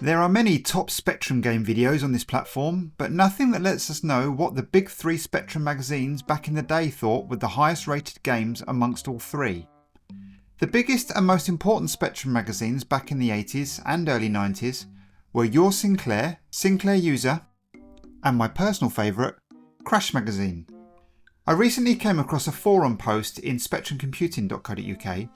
There are many top Spectrum game videos on this platform, but nothing that lets us know what the big three Spectrum magazines back in the day thought were the highest rated games amongst all three. The biggest and most important Spectrum magazines back in the 80s and early 90s were Your Sinclair, Sinclair User, and my personal favourite, Crash Magazine. I recently came across a forum post in spectrumcomputing.co.uk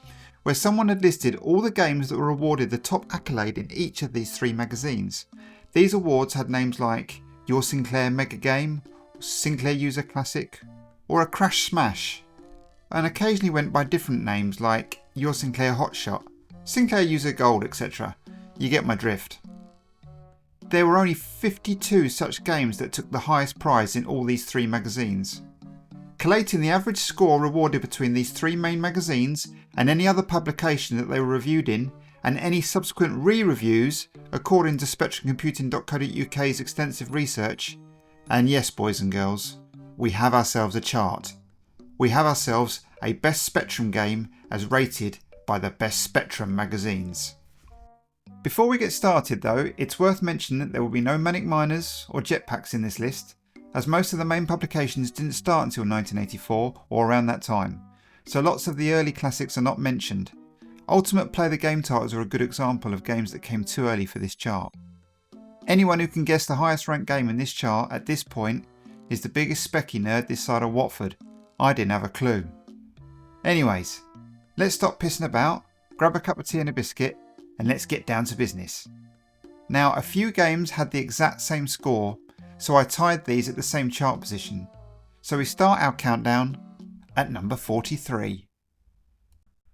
where someone had listed all the games that were awarded the top accolade in each of these three magazines. These awards had names like Your Sinclair Mega Game, Sinclair User Classic, or a Crash Smash, and occasionally went by different names like Your Sinclair Hotshot, Sinclair User Gold, etc. You get my drift. There were only 52 such games that took the highest prize in all these three magazines. Collating the average score awarded between these three main magazines and any other publication that they were reviewed in, and any subsequent re-reviews according to spectrumcomputing.co.uk's extensive research, and yes boys and girls, we have ourselves a chart. We have ourselves a Best Spectrum game as rated by the Best Spectrum magazines. Before we get started though, it's worth mentioning that there will be no Manic Miners or Jetpacks in this list, as most of the main publications didn't start until 1984 or around that time, so lots of the early classics are not mentioned. Ultimate Play the Game titles are a good example of games that came too early for this chart. Anyone who can guess the highest ranked game in this chart at this point is the biggest specky nerd this side of Watford. I didn't have a clue. Anyways, let's stop pissing about, grab a cup of tea and a biscuit, and let's get down to business. Now, a few games had the exact same score, so I tied these at the same chart position. So we start our countdown at number 43.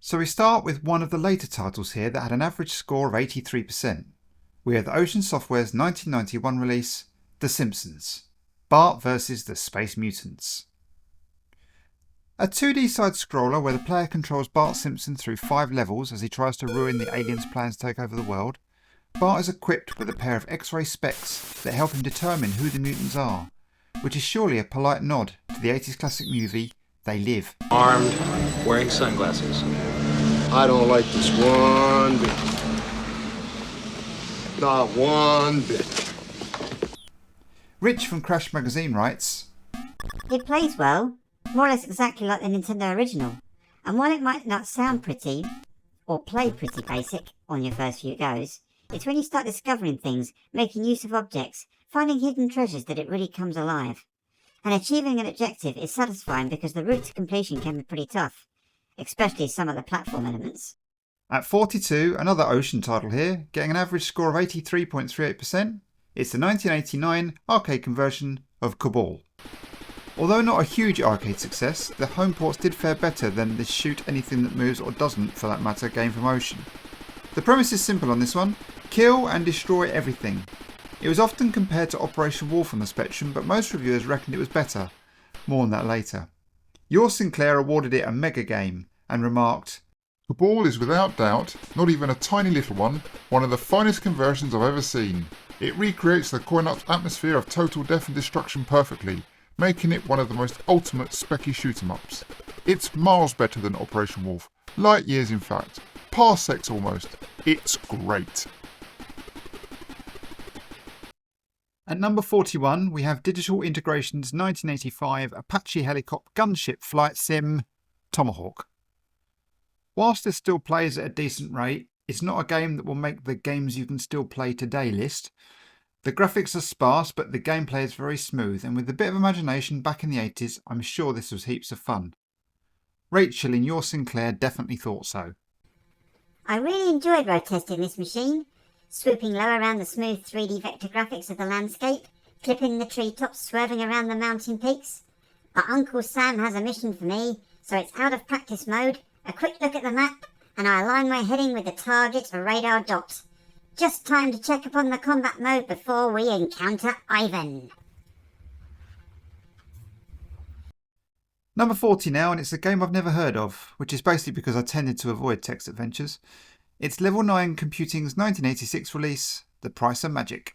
So we start with one of the later titles here that had an average score of 83%. We have the Ocean Software's 1991 release, The Simpsons, Bart vs. the Space Mutants. A 2D side-scroller where the player controls Bart Simpson through 5 levels as he tries to ruin the aliens' plans to take over the world. Bart is equipped with a pair of X-ray specs that help him determine who the mutants are, which is surely a polite nod to the 80s classic movie They Live. Armed, wearing sunglasses. I don't like this one bit. Not one bit. Rich from Crash Magazine writes, It plays well, more or less exactly like the Nintendo original, and while it might not sound pretty, or play pretty basic on your first few goes, it's when you start discovering things, making use of objects, finding hidden treasures that it really comes alive. And achieving an objective is satisfying because the route to completion can be pretty tough, especially some of the platform elements. At 42, another Ocean title here, getting an average score of 83.38%, it's the 1989 arcade conversion of Cabal. Although not a huge arcade success, the home ports did fare better than the shoot anything that moves or doesn't for that matter game from Ocean. The premise is simple on this one, kill and destroy everything. It was often compared to Operation Wolf on the Spectrum, but most reviewers reckoned it was better. More on that later. Your Sinclair awarded it a mega game and remarked, Cabal is without doubt, not even a tiny little one of the finest conversions I've ever seen. It recreates the coin-op atmosphere of total death and destruction perfectly, making it one of the most ultimate specky shoot-em-ups. It's miles better than Operation Wolf, light years in fact, parsecs almost. It's great. At number 41, we have Digital Integration's 1985 Apache helicopter gunship flight sim, Tomahawk. Whilst this still plays at a decent rate, it's not a game that will make the games you can still play today list. The graphics are sparse, but the gameplay is very smooth, and with a bit of imagination back in the 80s, I'm sure this was heaps of fun. Rachel in Your Sinclair definitely thought so. I really enjoyed road testing this machine, swooping low around the smooth 3D vector graphics of the landscape, clipping the treetops, swerving around the mountain peaks. But Uncle Sam has a mission for me, so it's out of practice mode, a quick look at the map, and I align my heading with the target radar dot. Just time to check upon the combat mode before we encounter Ivan. Number 40 now, and it's a game I've never heard of, which is basically because I tended to avoid text adventures. It's Level 9 Computing's 1986 release, The Price of Magic.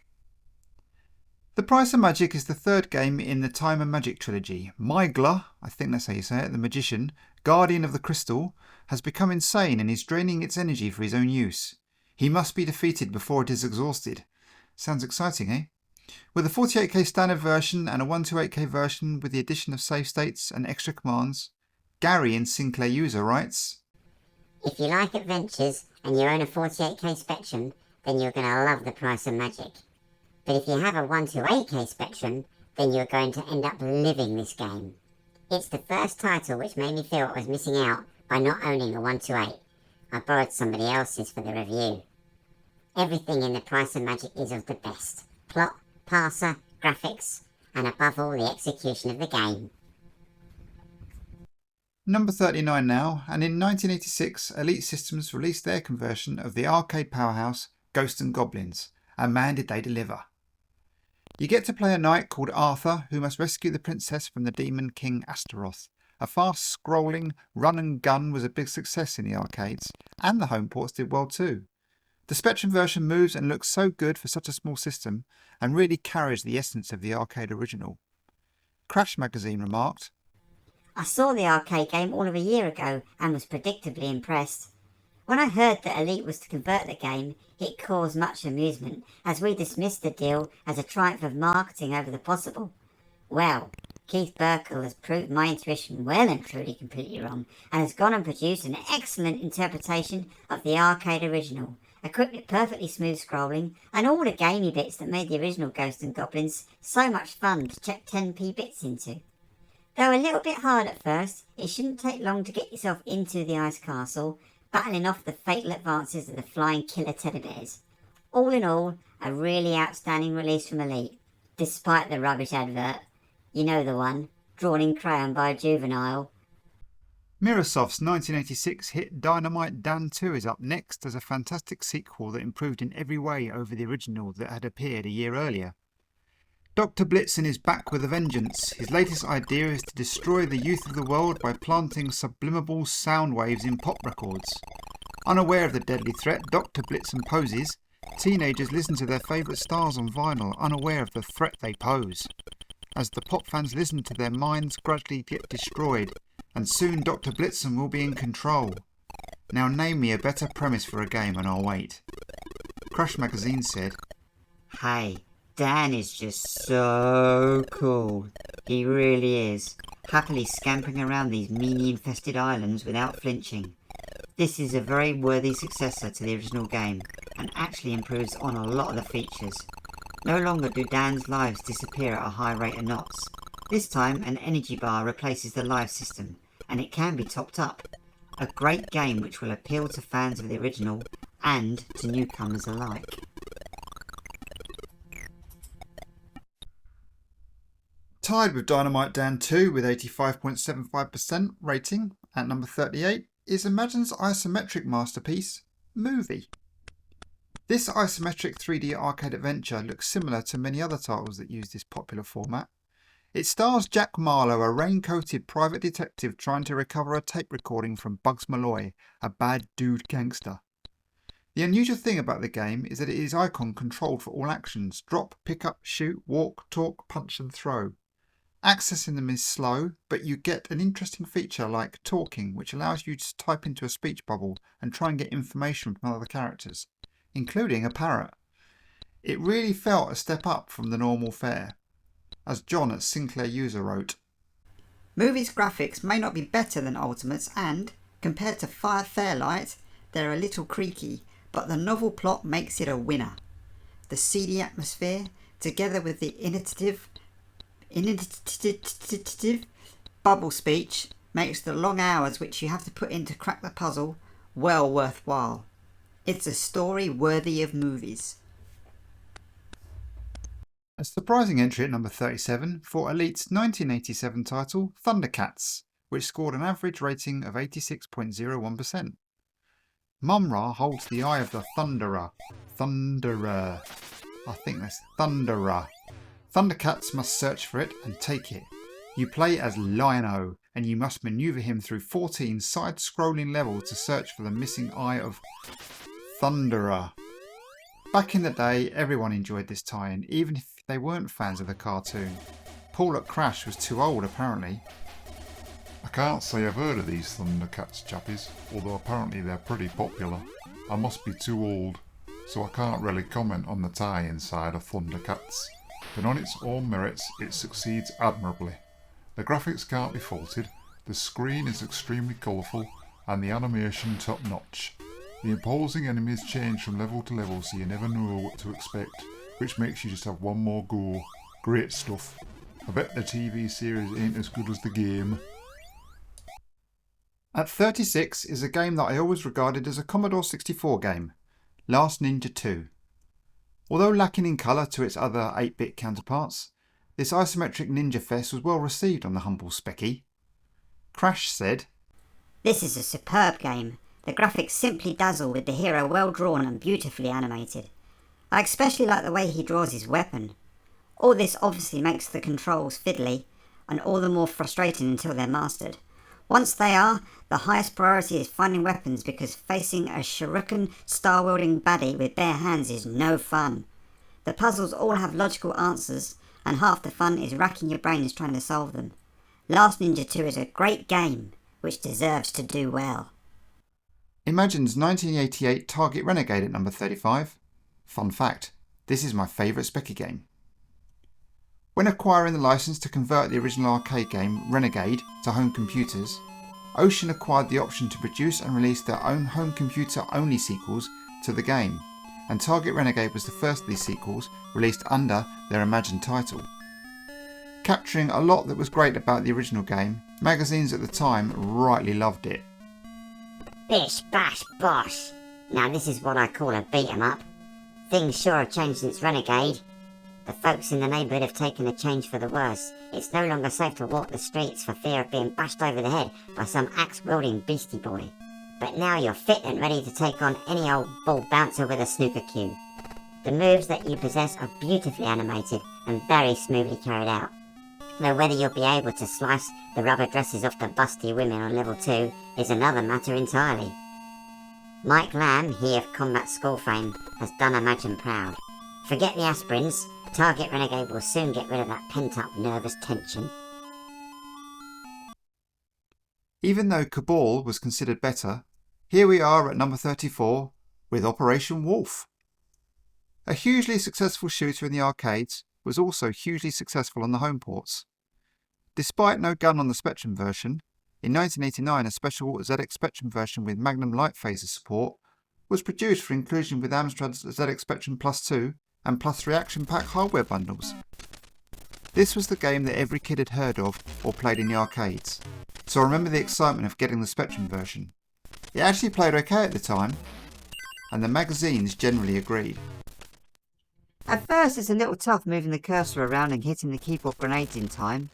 The Price of Magic is the third game in the Time and Magic trilogy. Mygla, I think that's how you say it, the magician, guardian of the crystal, has become insane and is draining its energy for his own use. He must be defeated before it is exhausted. Sounds exciting, eh? With a 48K standard version and a 128K version with the addition of save states and extra commands, Gary in Sinclair User writes, If you like adventures and you own a 48K Spectrum, then you're going to love the price of magic. But if you have a 128K Spectrum, then you're going to end up living this game. It's the first title which made me feel I was missing out by not owning a 128. I borrowed somebody else's for the review. Everything in the price of magic is of the best. Plot, parser, graphics, and above all the execution of the game. Number 39 now, and in 1986 Elite Systems released their conversion of the arcade powerhouse Ghosts and Goblins, and man did they deliver. You get to play a knight called Arthur who must rescue the princess from the demon king Astaroth. A fast scrolling run and gun was a big success in the arcades, and the home ports did well too. The Spectrum version moves and looks so good for such a small system and really carries the essence of the arcade original. Crash Magazine remarked, I saw the arcade game all of a year ago and was predictably impressed. When I heard that Elite was to convert the game, it caused much amusement as we dismissed the deal as a triumph of marketing over the possible. Well, Keith Burkle has proved my intuition well and truly completely wrong and has gone and produced an excellent interpretation of the arcade original, equipped with perfectly smooth scrolling and all the gamey bits that made the original Ghosts and Goblins so much fun to check 10p bits into. Though a little bit hard at first, it shouldn't take long to get yourself into the ice castle, battling off the fatal advances of the flying killer teddy bears. All in all, a really outstanding release from Elite, despite the rubbish advert. You know the one, drawn in crayon by a juvenile. Mirrorsoft's 1986 hit Dynamite Dan 2 is up next as a fantastic sequel that improved in every way over the original that had appeared a year earlier. Dr. Blitzen is back with a vengeance. His latest idea is to destroy the youth of the world by planting sublimable sound waves in pop records. Unaware of the deadly threat Dr. Blitzen poses, teenagers listen to their favourite stars on vinyl, unaware of the threat they pose. As the pop fans listen to their minds gradually get destroyed, and soon Dr. Blitzen will be in control. Now name me a better premise for a game and I'll wait. Crash Magazine said, Hey, Dan is just so cool. He really is. Happily scampering around these meanie-infested islands without flinching. This is a very worthy successor to the original game, and actually improves on a lot of the features. No longer do Dan's lives disappear at a high rate of knots. This time an energy bar replaces the life system, and it can be topped up. A great game which will appeal to fans of the original, and to newcomers alike. Tied with Dynamite Dan 2 with 85.75% rating at number 38 is Imagine's isometric masterpiece, Movie. This isometric 3D arcade adventure looks similar to many other titles that use this popular format. It stars Jack Marlowe, a rain-coated private detective trying to recover a tape recording from Bugs Malloy, a bad dude gangster. The unusual thing about the game is that it is icon controlled for all actions: drop, pick up, shoot, walk, talk, punch and throw. Accessing them is slow, but you get an interesting feature like talking, which allows you to type into a speech bubble and try and get information from other characters, including a parrot. It really felt a step up from the normal fare. As John at Sinclair User wrote, Movie's graphics may not be better than Ultimate's and, compared to Fairlight, they're a little creaky, but the novel plot makes it a winner. The seedy atmosphere, together with the initiative bubble speech, makes the long hours which you have to put in to crack the puzzle well worthwhile. It's a story worthy of movies. A surprising entry at number 37 for Elite's 1987 title Thundercats, which scored an average rating of 86.01%. Mum-Ra holds the eye of the Thunderer. I think that's Thunderer. Thundercats must search for it and take it. You play as Lion-O, and you must manoeuvre him through 14 side-scrolling levels to search for the missing eye of Thunderer. Back in the day, everyone enjoyed this tie-in, even if they weren't fans of the cartoon. Paul at Crash was too old, apparently. I can't say I've heard of these Thundercats chappies, although apparently they're pretty popular. I must be too old, so I can't really comment on the tie-in side of Thundercats, but on its own merits it succeeds admirably. The graphics can't be faulted, the screen is extremely colourful, and the animation top notch. The imposing enemies change from level to level so you never know what to expect, which makes you just have one more go. Great stuff. I bet the TV series ain't as good as the game. At 36 is a game that I always regarded as a Commodore 64 game, Last Ninja 2. Although lacking in colour to its other 8-bit counterparts, this isometric ninja fest was well received on the humble specky. Crash said, "This is a superb game. The graphics simply dazzle with the hero well drawn and beautifully animated. I especially like the way he draws his weapon. All this obviously makes the controls fiddly, and all the more frustrating until they're mastered. Once they are, the highest priority is finding weapons because facing a shuriken star-wielding baddie with bare hands is no fun. The puzzles all have logical answers, and half the fun is racking your brains trying to solve them. Last Ninja 2 is a great game, which deserves to do well." Imagine's 1988 Target Renegade at number 35. Fun fact, this is my favourite specky game. When acquiring the license to convert the original arcade game Renegade to home computers, Ocean acquired the option to produce and release their own home computer only sequels to the game, and Target Renegade was the first of these sequels released under their Imagine title. Capturing a lot that was great about the original game, magazines at the time rightly loved it. Bish bash bosh. Now this is what I call a beat 'em up. Things sure have changed since Renegade. The folks in the neighbourhood have taken a change for the worse. It's no longer safe to walk the streets for fear of being bashed over the head by some axe-wielding beastie boy. But now you're fit and ready to take on any old ball bouncer with a snooker cue. The moves that you possess are beautifully animated and very smoothly carried out. Though whether you'll be able to slice the rubber dresses off the busty women on level 2 is another matter entirely. Mike Lamb, he of Combat School fame, has done Imagine proud. Forget the aspirins, Target Renegade will soon get rid of that pent-up nervous tension. Even though Cabal was considered better, here we are at number 34 with Operation Wolf. A hugely successful shooter in the arcades was also hugely successful on the home ports. Despite no gun on the Spectrum version, in 1989 a special ZX Spectrum version with Magnum light phaser support was produced for inclusion with Amstrad's ZX Spectrum Plus 2 and Plus 3 Action Pack hardware bundles. This was the game that every kid had heard of or played in the arcades, so I remember the excitement of getting the Spectrum version. It actually played okay at the time, and the magazines generally agreed. At first it's a little tough moving the cursor around and hitting the keyboard grenades in time.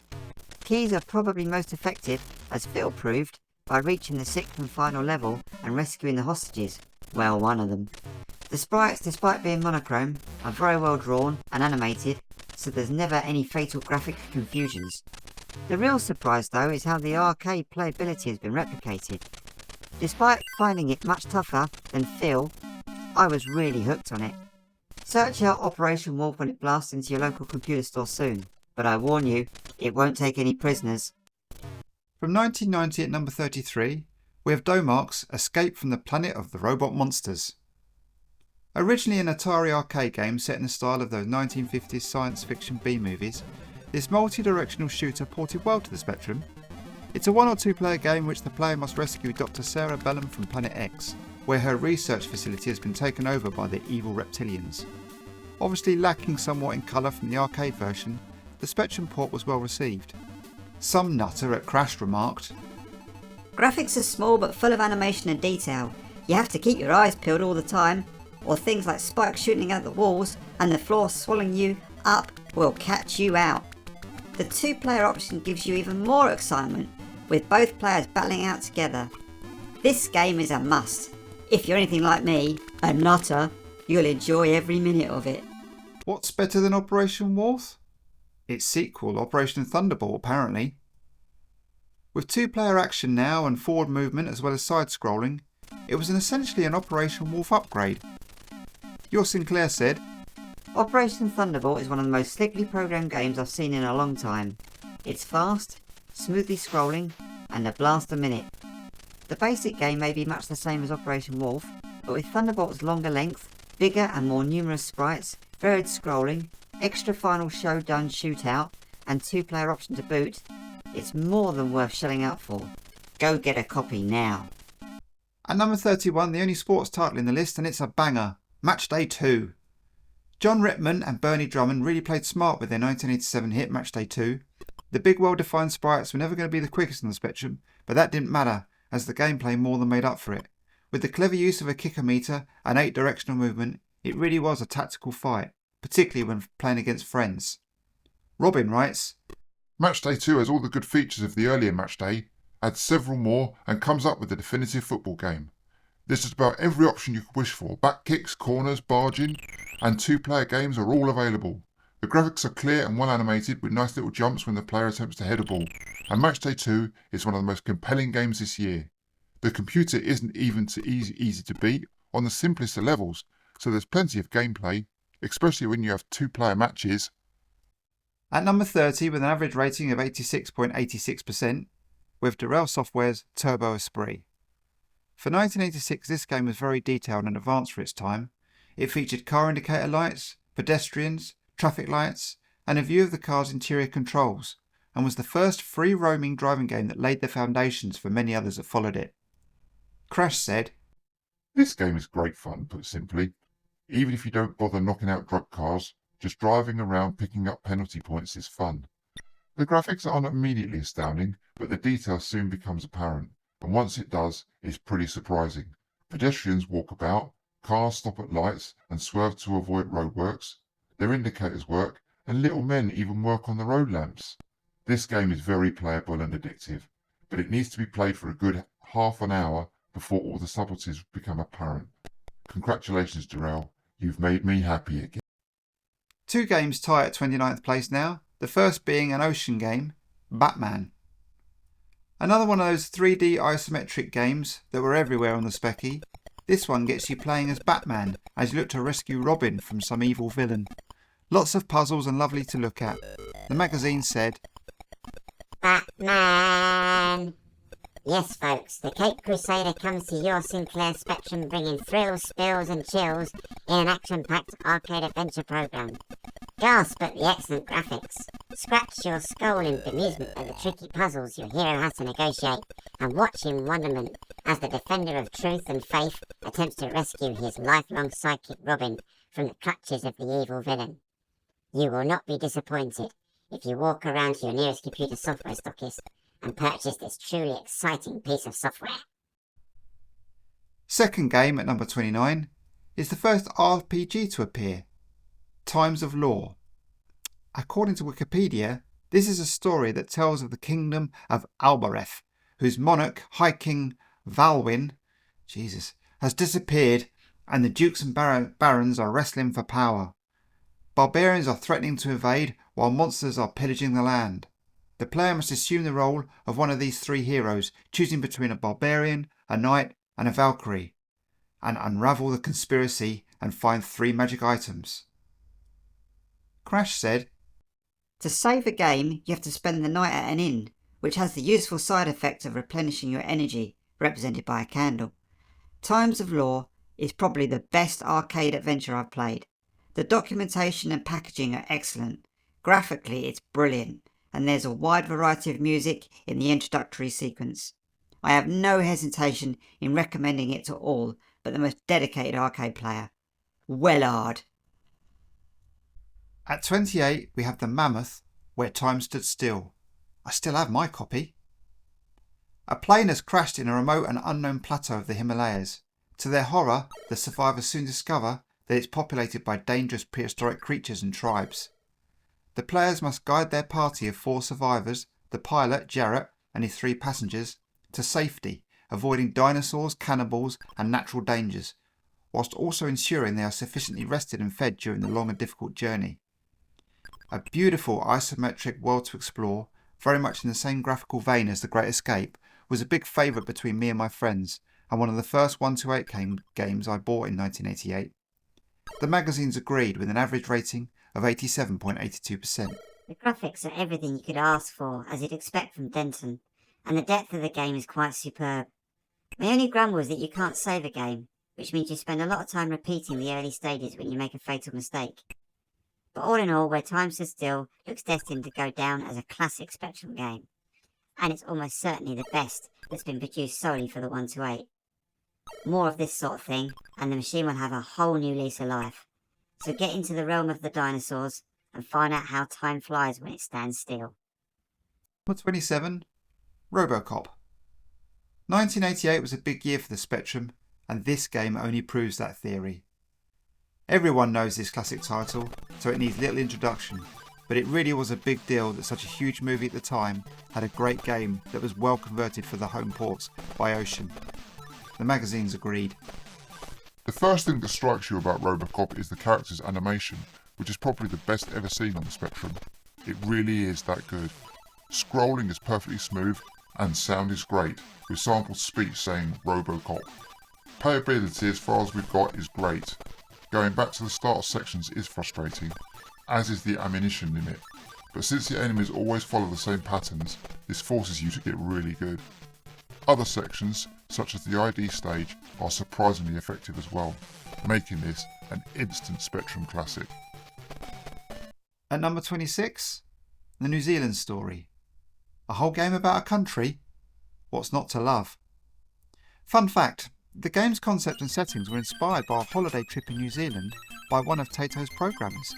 Keys are probably most effective, as Phil proved, by reaching the 6th and final level and rescuing the hostages. Well, one of them. The sprites, despite being monochrome, are very well drawn and animated, so there's never any fatal graphic confusions. The real surprise though is how the arcade playability has been replicated. Despite finding it much tougher than Phil, I was really hooked on it. Search out Operation Wolf when it blasts into your local computer store soon, but I warn you, it won't take any prisoners. From 1990 at number 33, we have Domark's Escape from the Planet of the Robot Monsters. Originally an Atari arcade game set in the style of those 1950s science fiction B-movies, this multi-directional shooter ported well to the Spectrum. It's a 1 or 2 player game in which the player must rescue Dr. Sarah Bellum from Planet X, where her research facility has been taken over by the evil reptilians. Obviously lacking somewhat in colour from the arcade version, the Spectrum port was well received. Some nutter at Crash remarked, Graphics are small but full of animation and detail. You have to keep your eyes peeled all the time, or things like spikes shooting out the walls and the floor swallowing you up will catch you out. The 2-player option gives you even more excitement, with both players battling out together. This game is a must. If you're anything like me, a nutter, you'll enjoy every minute of it. What's better than Operation Wolf? Its sequel, Operation Thunderbolt, apparently. With 2-player action now and forward movement as well as side-scrolling, it was essentially an Operation Wolf upgrade. Your Sinclair said, Operation Thunderbolt is one of the most slickly programmed games I've seen in a long time. It's fast, smoothly scrolling, and a blast a minute. The basic game may be much the same as Operation Wolf, but with Thunderbolt's longer length, bigger and more numerous sprites, varied scrolling, extra final showdown shootout, and 2-player option to boot, it's more than worth shelling out for. Go get a copy now. At number 31, the only sports title in the list, and it's a banger, Matchday 2. John Rittman and Bernie Drummond really played smart with their 1987 hit Matchday 2. The big well-defined sprites were never going to be the quickest on the spectrum, but that didn't matter, as the gameplay more than made up for it. With the clever use of a kicker meter and 8-directional movement, it really was a tactical fight, particularly when playing against friends. Robin writes, Matchday 2 has all the good features of the earlier Matchday, adds several more and comes up with a definitive football game. This is about every option you could wish for. Back kicks, corners, barging and 2-player games are all available. The graphics are clear and well animated with nice little jumps when the player attempts to head a ball. And Matchday 2 is one of the most compelling games this year. The computer isn't even too easy to beat on the simplest of levels, so there's plenty of gameplay, especially when you have 2-player matches. At number 30, with an average rating of 86.86%, with Durrell Software's Turbo Esprit. For 1986, this game was very detailed and advanced for its time. It featured car indicator lights, pedestrians, traffic lights, and a view of the car's interior controls, and was the first free-roaming driving game that laid the foundations for many others that followed it. Crash said, This game is great fun, put simply. Even if you don't bother knocking out drug cars, just driving around picking up penalty points is fun. The graphics aren't immediately astounding, but the detail soon becomes apparent, and once it does, it's pretty surprising. Pedestrians walk about, cars stop at lights and swerve to avoid roadworks, their indicators work, and little men even work on the road lamps. This game is very playable and addictive, but it needs to be played for a good half an hour before all the subtleties become apparent. Congratulations, Durrell. You've made me happy again. 2 games tie at 29th place now, the first being an ocean game, Batman. Another one of those 3D isometric games that were everywhere on the Specky. This one gets you playing as Batman as you look to rescue Robin from some evil villain. Lots of puzzles and lovely to look at. The magazine said, Batman! Yes, folks, the Cape Crusader comes to your Sinclair Spectrum, bringing thrills, spills and chills in an action-packed arcade adventure program. Gasp at the excellent graphics. Scratch your skull in bemusement at the tricky puzzles your hero has to negotiate, and watch in wonderment as the defender of truth and faith attempts to rescue his lifelong sidekick Robin from the clutches of the evil villain. You will not be disappointed if you walk around to your nearest computer software stockist and purchase this truly exciting piece of software. Second game at number 29 is the first RPG to appear, Times of Law. According to Wikipedia, this is a story that tells of the kingdom of Albareth, whose monarch, High King Valwyn, has disappeared, and the dukes and barons are wrestling for power. Barbarians are threatening to invade, while monsters are pillaging the land. The player must assume the role of one of these 3 heroes, choosing between a barbarian, a knight, and a Valkyrie, and unravel the conspiracy and find 3 magic items. Crash said, To save a game, you have to spend the night at an inn, which has the useful side effect of replenishing your energy, represented by a candle. Times of Law is probably the best arcade adventure I've played. The documentation and packaging are excellent. Graphically, it's brilliant, and there's a wide variety of music in the introductory sequence. I have no hesitation in recommending it to all but the most dedicated arcade player. Wellard. At 28, we have the Mammoth, Where Time Stood Still. I still have my copy. A plane has crashed in a remote and unknown plateau of the Himalayas. To their horror, the survivors soon discover that it's populated by dangerous prehistoric creatures and tribes. The players must guide their party of 4 survivors, the pilot, Jarrett, and his 3 passengers, to safety, avoiding dinosaurs, cannibals, and natural dangers, whilst also ensuring they are sufficiently rested and fed during the long and difficult journey. A beautiful isometric world to explore, very much in the same graphical vein as The Great Escape, was a big favourite between me and my friends, and one of the first 128 games I bought in 1988. The magazines agreed with an average rating of 87.82%. The graphics are everything you could ask for, as you'd expect from Denton, and the depth of the game is quite superb. My only grumble is that you can't save a game, which means you spend a lot of time repeating the early stages when you make a fatal mistake. But all in all, Where Time Stood Still looks destined to go down as a classic Spectrum game, and it's almost certainly the best that's been produced solely for the 1-8. More of this sort of thing, and the machine will have a whole new lease of life. So get into the realm of the dinosaurs and find out how time flies when it stands still. Number 27, RoboCop. 1988 was a big year for the Spectrum, and this game only proves that theory. Everyone knows this classic title, so it needs little introduction, but it really was a big deal that such a huge movie at the time had a great game that was well converted for the home ports by Ocean. The magazines agreed. The first thing that strikes you about RoboCop is the character's animation, which is probably the best ever seen on the Spectrum. It really is that good. Scrolling is perfectly smooth, and sound is great, with sampled speech saying RoboCop. Playability as far as we've got is great. Going back to the start sections is frustrating, as is the ammunition limit, but since the enemies always follow the same patterns, this forces you to get really good. Other sections, such as the ID stage, are surprisingly effective as well, making this an instant Spectrum classic. At number 26, The New Zealand Story. A whole game about a country? What's not to love? Fun fact, the game's concept and settings were inspired by a holiday trip in New Zealand by one of Tato's programmers.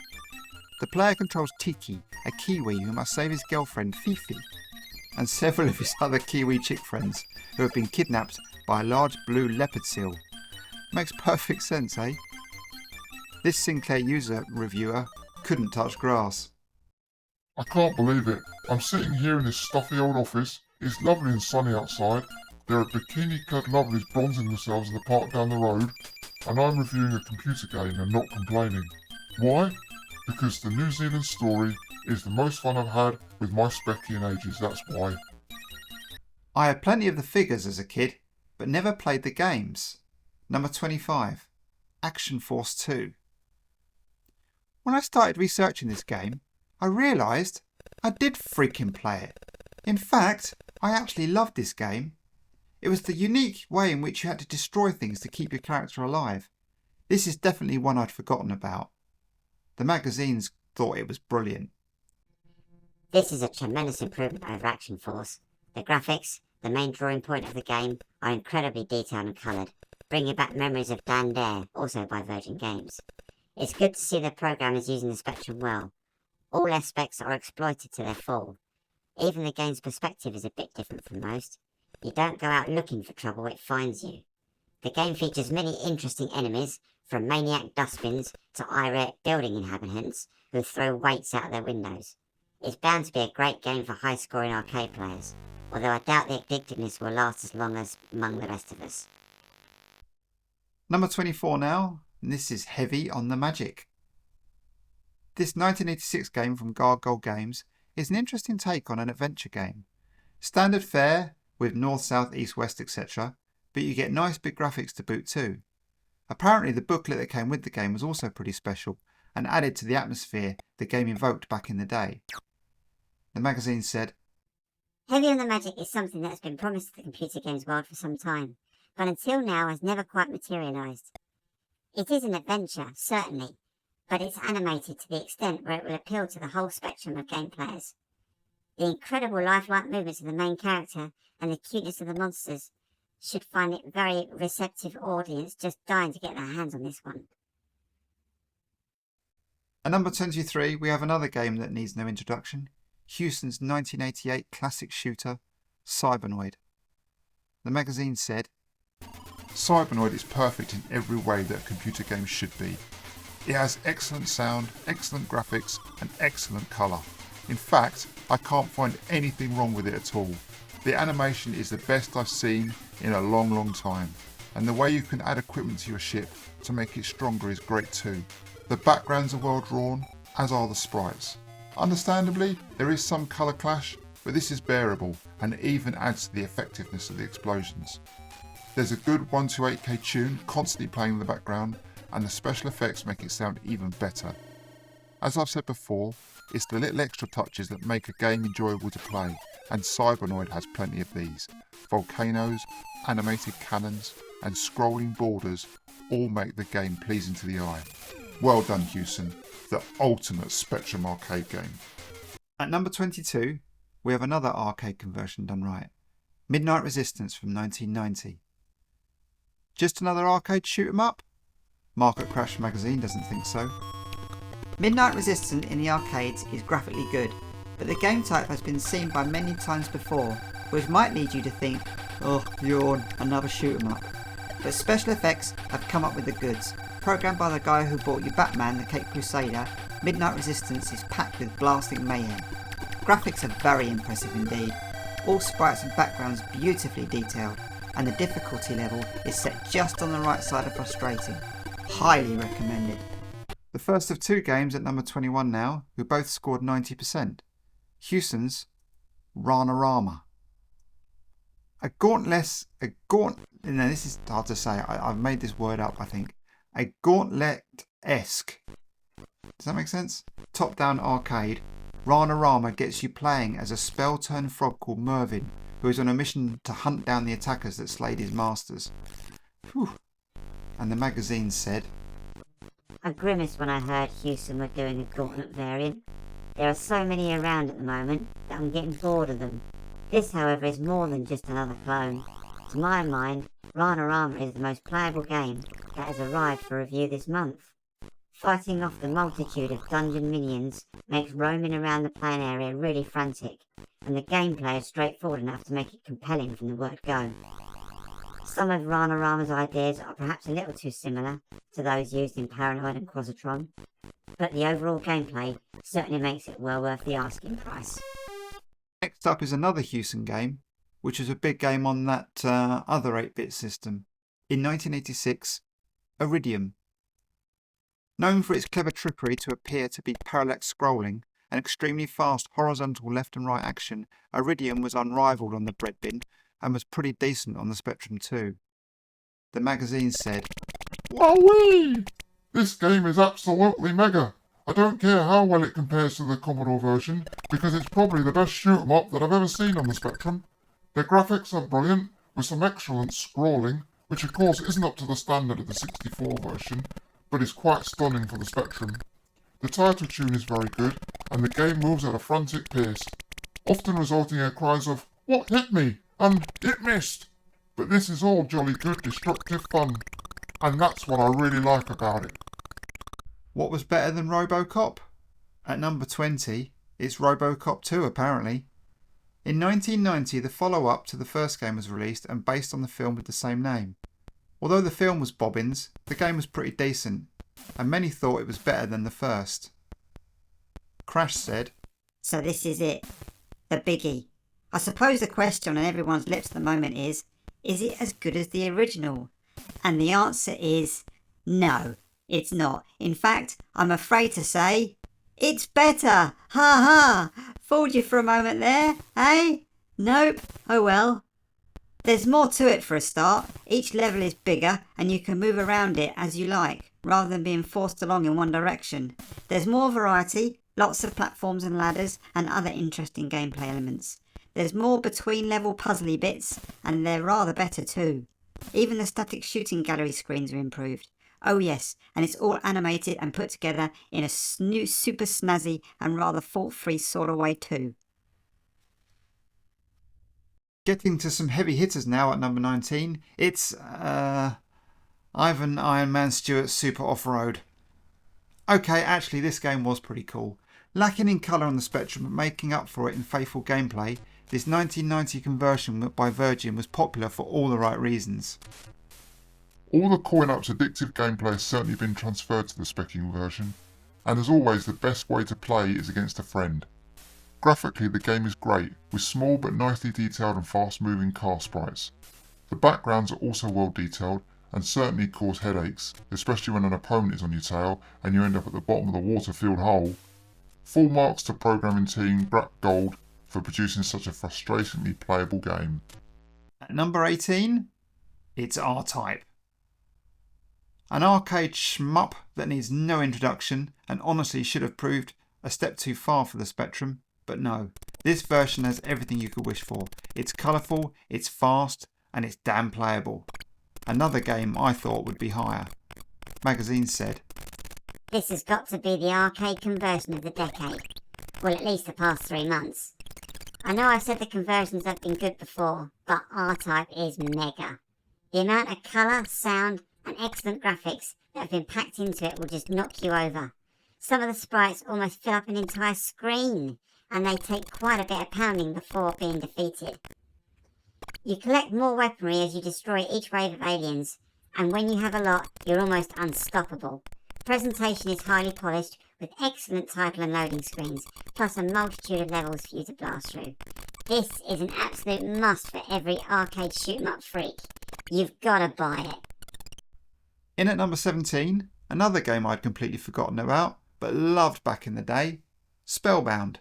The player controls Tiki, a Kiwi who must save his girlfriend Fifi, and several of his other Kiwi chick friends who have been kidnapped by a large blue leopard seal. Makes perfect sense, eh? This Sinclair User reviewer couldn't touch grass. I can't believe it. I'm sitting here in this stuffy old office. It's lovely and sunny outside. There are bikini-clad lovelies bronzing themselves in the park down the road, and I'm reviewing a computer game and not complaining. Why? Because The New Zealand Story is the most fun I've had with my Specky in ages, that's why. I had plenty of the figures as a kid, but never played the games. Number 25, Action Force 2. When I started researching this game, I realised I did freaking play it. In fact, I actually loved this game. It was the unique way in which you had to destroy things to keep your character alive. This is definitely one I'd forgotten about. The magazines thought it was brilliant. This is a tremendous improvement over Action Force. The graphics, the main drawing point of the game, are incredibly detailed and coloured, bringing back memories of Dan Dare, also by Virgin Games. It's good to see the programmers using the Spectrum well. All aspects are exploited to their full. Even the game's perspective is a bit different from most. You don't go out looking for trouble, it finds you. The game features many interesting enemies, from maniac dustbins to irate building inhabitants who throw weights out of their windows. It's bound to be a great game for high-scoring arcade players, although I doubt the addictiveness will last as long as among the rest of us. Number 24 now, and this is heavy on the magic. This 1986 game from Gargoyle Games is an interesting take on an adventure game. Standard fare with north, south, east, west, etc., but you get nice big graphics to boot too. Apparently the booklet that came with the game was also pretty special and added to the atmosphere the game invoked back in the day. The magazine said, Heavy on the Magic is something that has been promised to the computer games world for some time, but until now has never quite materialised. It is an adventure, certainly, but it's animated to the extent where it will appeal to the whole spectrum of game players. The incredible lifelike movements of the main character and the cuteness of the monsters should find it very receptive audience just dying to get their hands on this one. At number 23 we have another game that needs no introduction, Houston's 1988 classic shooter, Cybernoid. The magazine said, Cybernoid is perfect in every way that a computer game should be. It has excellent sound, excellent graphics and excellent colour. In fact, I can't find anything wrong with it at all. The animation is the best I've seen in a long time, and the way you can add equipment to your ship to make it stronger is great too. The backgrounds are well drawn, as are the sprites. Understandably, there is some colour clash, but this is bearable and even adds to the effectiveness of the explosions. There's a good 128K tune constantly playing in the background, and the special effects make it sound even better. As I've said before, it's the little extra touches that make a game enjoyable to play, and Cybernoid has plenty of these. Volcanoes, animated cannons, and scrolling borders all make the game pleasing to the eye. Well done, Houston, the ultimate Spectrum arcade game. At number 22, we have another arcade conversion done right. Midnight Resistance from 1990. Just another arcade shoot 'em up? Mark at Crash Magazine doesn't think so. Midnight Resistance in the arcades is graphically good, but the game type has been seen by many times before, which might lead you to think, oh, yawn, another shoot 'em up. But special effects have come up with the goods. Programmed by the guy who brought you Batman the Cape Crusader, Midnight Resistance is packed with blasting mayhem. Graphics are very impressive indeed. All sprites and backgrounds beautifully detailed, and the difficulty level is set just on the right side of frustrating. Highly recommended. The first of two games at number 21 now, who both scored 90%. Houston's Rana-Rama. No, this is hard to say. I've made this word up, I think. A gauntlet-esque. Does that make sense? Top-down arcade. Rana-Rama gets you playing as a spell-turned frog called Mervyn, who is on a mission to hunt down the attackers that slayed his masters. Whew. And the magazine said, I grimaced when I heard Houston were doing a gauntlet variant. There are so many around at the moment that I'm getting bored of them. This, however, is more than just another clone. To my mind, Rana-Rama is the most playable game that has arrived for review this month. Fighting off the multitude of dungeon minions makes roaming around the playing area really frantic, and the gameplay is straightforward enough to make it compelling from the word go. Some of Rana-Rama's ideas are perhaps a little too similar to those used in Paranoid and Quasitron, but the overall gameplay certainly makes it well worth the asking price. Next up is another Houston game, which was a big game on that other 8-bit system. In 1986, Iridium. Known for its clever trickery to appear to be parallax scrolling and extremely fast horizontal left and right action, Iridium was unrivaled on the bread bin and was pretty decent on the Spectrum too. The magazine said, Wowee! This game is absolutely mega. I don't care how well it compares to the Commodore version, because it's probably the best shoot-'em-up that I've ever seen on the Spectrum. The graphics are brilliant, with some excellent scrolling, which of course isn't up to the standard of the 64 version, but is quite stunning for the Spectrum. The title tune is very good, and the game moves at a frantic pace, often resulting in cries of, "What hit me?" and "It missed!" But this is all jolly good destructive fun, and that's what I really like about it. what was better than RoboCop? At number 20, it's RoboCop 2 apparently. In 1990, the follow-up to the first game was released and based on the film with the same name. Although the film was bobbins, the game was pretty decent, and many thought it was better than the first. Crash said, So this is it. The biggie. I suppose the question on everyone's lips at the moment is it as good as the original? And the answer is no, it's not. In fact, I'm afraid to say, it's better! Ha ha! Fooled you for a moment there, eh? Nope. Oh well. There's more to it for a start. Each level is bigger and you can move around it as you like, rather than being forced along in one direction. There's more variety, lots of platforms and ladders and other interesting gameplay elements. There's more between level puzzly bits, and they're rather better too. Even the static shooting gallery screens are improved. Oh yes, and it's all animated and put together in a new super snazzy and rather fault-free sort of way too. getting to some heavy hitters now at number 19. It's Ivan Iron Man Stewart's Super Off-Road. Okay, actually this game was pretty cool. Lacking in colour on the Spectrum but making up for it in faithful gameplay, this 1990 conversion by Virgin was popular for all the right reasons. All the coin-up's addictive gameplay has certainly been transferred to the Specking version, and as always the best way to play is against a friend. Graphically the game is great, with small but nicely detailed and fast-moving car sprites. The backgrounds are also well detailed and certainly cause headaches, especially when an opponent is on your tail and you end up at the bottom of the water-filled hole. Full marks to programming team Black Gold for producing such a frustratingly playable game. At number 18, it's R-Type. An arcade shmup that needs no introduction and honestly should have proved a step too far for the Spectrum, but no. This version has everything you could wish for. It's colourful, it's fast, and it's damn playable. Another game I thought would be higher. Magazine said, This has got to be the arcade conversion of the decade. Well, at least the past 3 months. I know I've said the conversions have been good before, but R-Type is mega. The amount of colour, sound and excellent graphics that have been packed into it will just knock you over. Some of the sprites almost fill up an entire screen, and they take quite a bit of pounding before being defeated. You collect more weaponry as you destroy each wave of aliens, and when you have a lot, you're almost unstoppable. Presentation is highly polished, with excellent title and loading screens, plus a multitude of levels for you to blast through. This is an absolute must for every arcade shoot-'em-up freak. You've got to buy it. In at number 17, another game I'd completely forgotten about, but loved back in the day, Spellbound.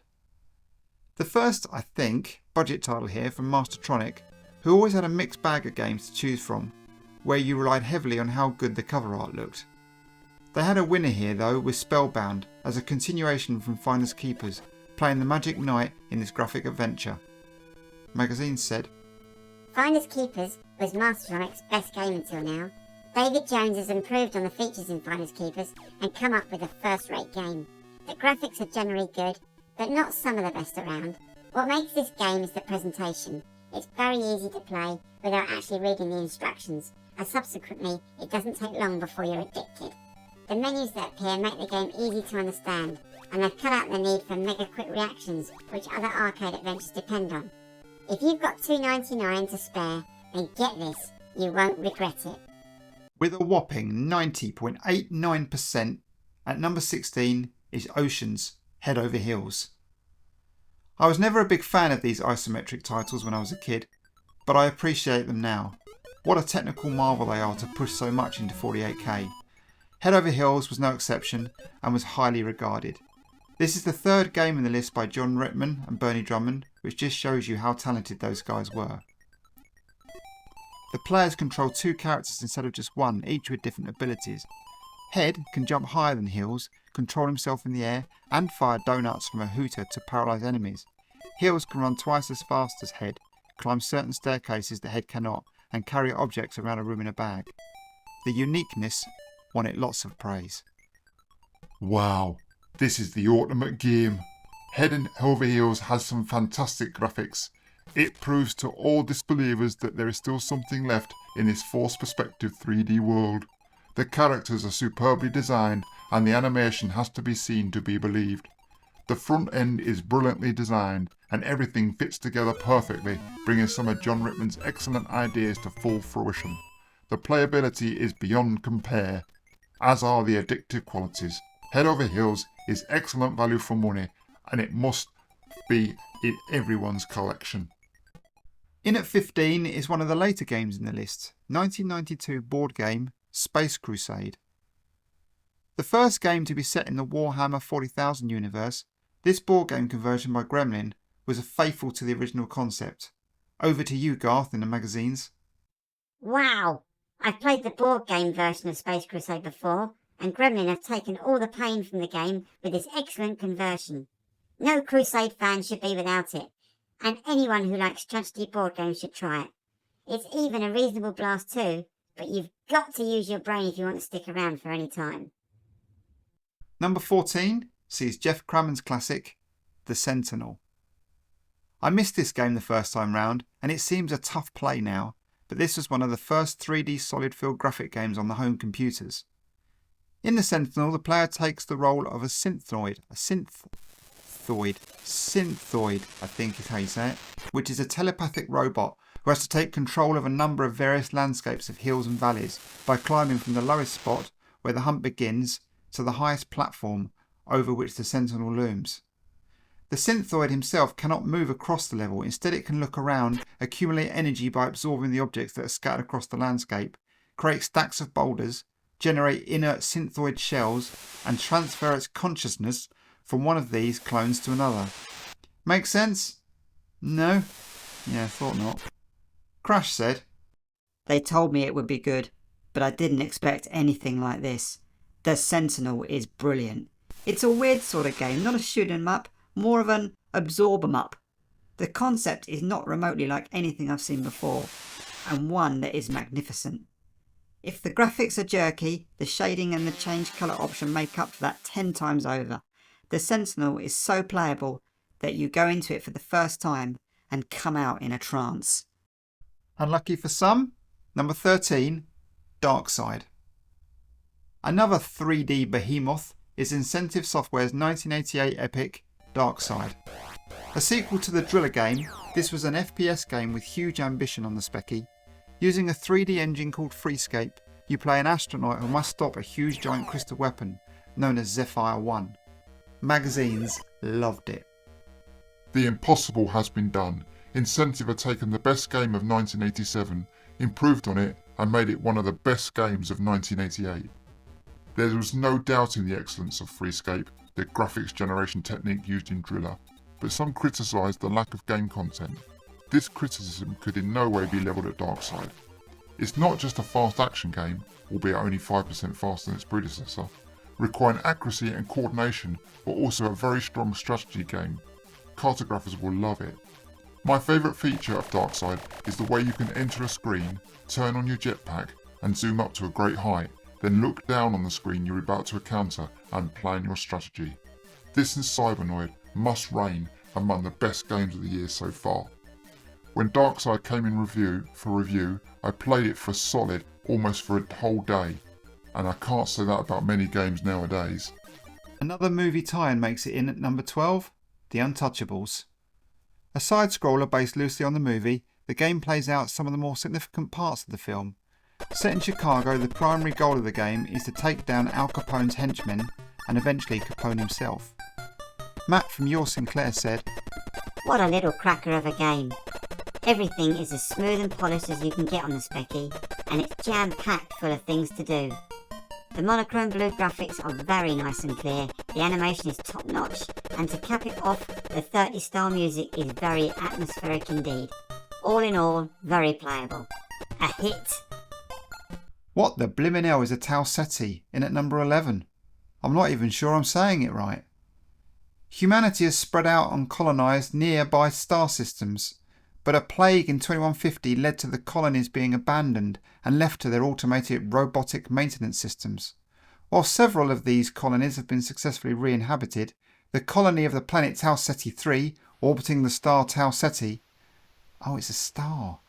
The first, I think, budget title here from Mastertronic, who always had a mixed bag of games to choose from, where you relied heavily on how good the cover art looked. They had a winner here though with Spellbound as a continuation from Finders Keepers, playing the Magic Knight in this graphic adventure. Magazine said, Finders Keepers was Mastertronic's best game until now. David Jones has improved on the features in Finders Keepers and come up with a first-rate game. The graphics are generally good, but not some of the best around. What makes this game is the presentation. It's very easy to play without actually reading the instructions, and subsequently it doesn't take long before you're addicted. The menus that appear make the game easy to understand, and they've cut out the need for mega quick reactions which other arcade adventures depend on. If you've got $2.99 to spare, then get this, you won't regret it. With a whopping 90.89%, at number 16 is Oceans Head Over Heels. I was never a big fan of these isometric titles when I was a kid, but I appreciate them now. What a technical marvel they are to push so much into 48K. Head Over Heels was no exception and was highly regarded. This is the third game in the list by John Rittman and Bernie Drummond, which just shows you how talented those guys were. The players control 2 characters instead of just one, each with different abilities. Head can jump higher than Heels, control himself in the air, and fire donuts from a hooter to paralyse enemies. Heels can run twice as fast as Head, climb certain staircases that Head cannot, and carry objects around a room in a bag. The uniqueness won it lots of praise. Wow, this is the ultimate game. Head and Over Heels has some fantastic graphics. It proves to all disbelievers that there is still something left in this forced perspective 3D world. The characters are superbly designed and the animation has to be seen to be believed. The front end is brilliantly designed and everything fits together perfectly, bringing some of John Rittman's excellent ideas to full fruition. The playability is beyond compare, as are the addictive qualities. Head Over Heels is excellent value for money and it must be in everyone's collection. In at 15 is one of the later games in the list, 1992 board game Space Crusade. The first game to be set in the Warhammer 40,000 universe, this board game conversion by Gremlin was faithful to the original concept. Over to you, Garth, in the magazines. Wow! I've played the board game version of Space Crusade before, and Gremlin have taken all the pain from the game with this excellent conversion. No Crusade fan should be without it, and anyone who likes strategy board games should try it. It's even a reasonable blast too, but you've got to use your brain if you want to stick around for any time. Number 14 sees Jeff Crammond's classic, The Sentinel. I missed this game the first time round, and it seems a tough play now, but this was one of the first 3D solid field graphic games on the home computers. In The Sentinel, the player takes the role of a synthoid, I think is how you say it, which is a telepathic robot who has to take control of a number of various landscapes of hills and valleys by climbing from the lowest spot where the hunt begins to the highest platform over which the Sentinel looms. The synthoid himself cannot move across the level, instead it can look around, accumulate energy by absorbing the objects that are scattered across the landscape, create stacks of boulders, generate inert synthoid shells and transfer its consciousness from one of these clones to another. Make sense? No? Yeah, thought not. Crash said, They told me it would be good, but I didn't expect anything like this. The Sentinel is brilliant. It's a weird sort of game, not a shoot 'em up, more of an absorb 'em up. The concept is not remotely like anything I've seen before, and one that is magnificent. If the graphics are jerky, the shading and the change colour option make up for that 10 times over. The Sentinel is so playable that you go into it for the first time and come out in a trance. Unlucky for some, number 13, Darkside. Another 3D behemoth is Incentive Software's 1988 epic Darkside. A sequel to the Driller game, this was an FPS game with huge ambition on the specky. Using a 3D engine called Freescape, you play an astronaut who must stop a huge giant crystal weapon known as Zephyr 1. Magazines loved it. The impossible has been done. Incentive had taken the best game of 1987, improved on it, and made it one of the best games of 1988. There was no doubting the excellence of Freescape, the graphics generation technique used in Driller, but some criticised the lack of game content. This criticism could in no way be levelled at Darkside. It's not just a fast action game, albeit only 5% faster than its predecessor, requiring accuracy and coordination, but also a very strong strategy game. Cartographers will love it. My favourite feature of Darkside is the way you can enter a screen, turn on your jetpack and zoom up to a great height, then look down on the screen you're about to encounter and plan your strategy. This and Cybernoid must reign among the best games of the year so far. When Darkside came in review, I played it for a solid, almost for a whole day, and I can't say that about many games nowadays. Another movie tie-in makes it in at number 12, The Untouchables. A side-scroller based loosely on the movie, the game plays out some of the more significant parts of the film. Set in Chicago, the primary goal of the game is to take down Al Capone's henchmen and eventually Capone himself. Matt from Your Sinclair said, What a little cracker of a game. Everything is as smooth and polished as you can get on the specky, and it's jam-packed full of things to do. The monochrome blue graphics are very nice and clear, the animation is top-notch, and to cap it off, the 30s style music is very atmospheric indeed. All in all, very playable. A hit! What the blimmin' hell is a Tau Ceti in at number 11? I'm not even sure I'm saying it right. Humanity has spread out and colonised nearby star systems, but a plague in 2150 led to the colonies being abandoned and left to their automated robotic maintenance systems. While several of these colonies have been successfully re-inhabited, the colony of the planet Tau Ceti 3, orbiting the star Tau Ceti, oh it's a star,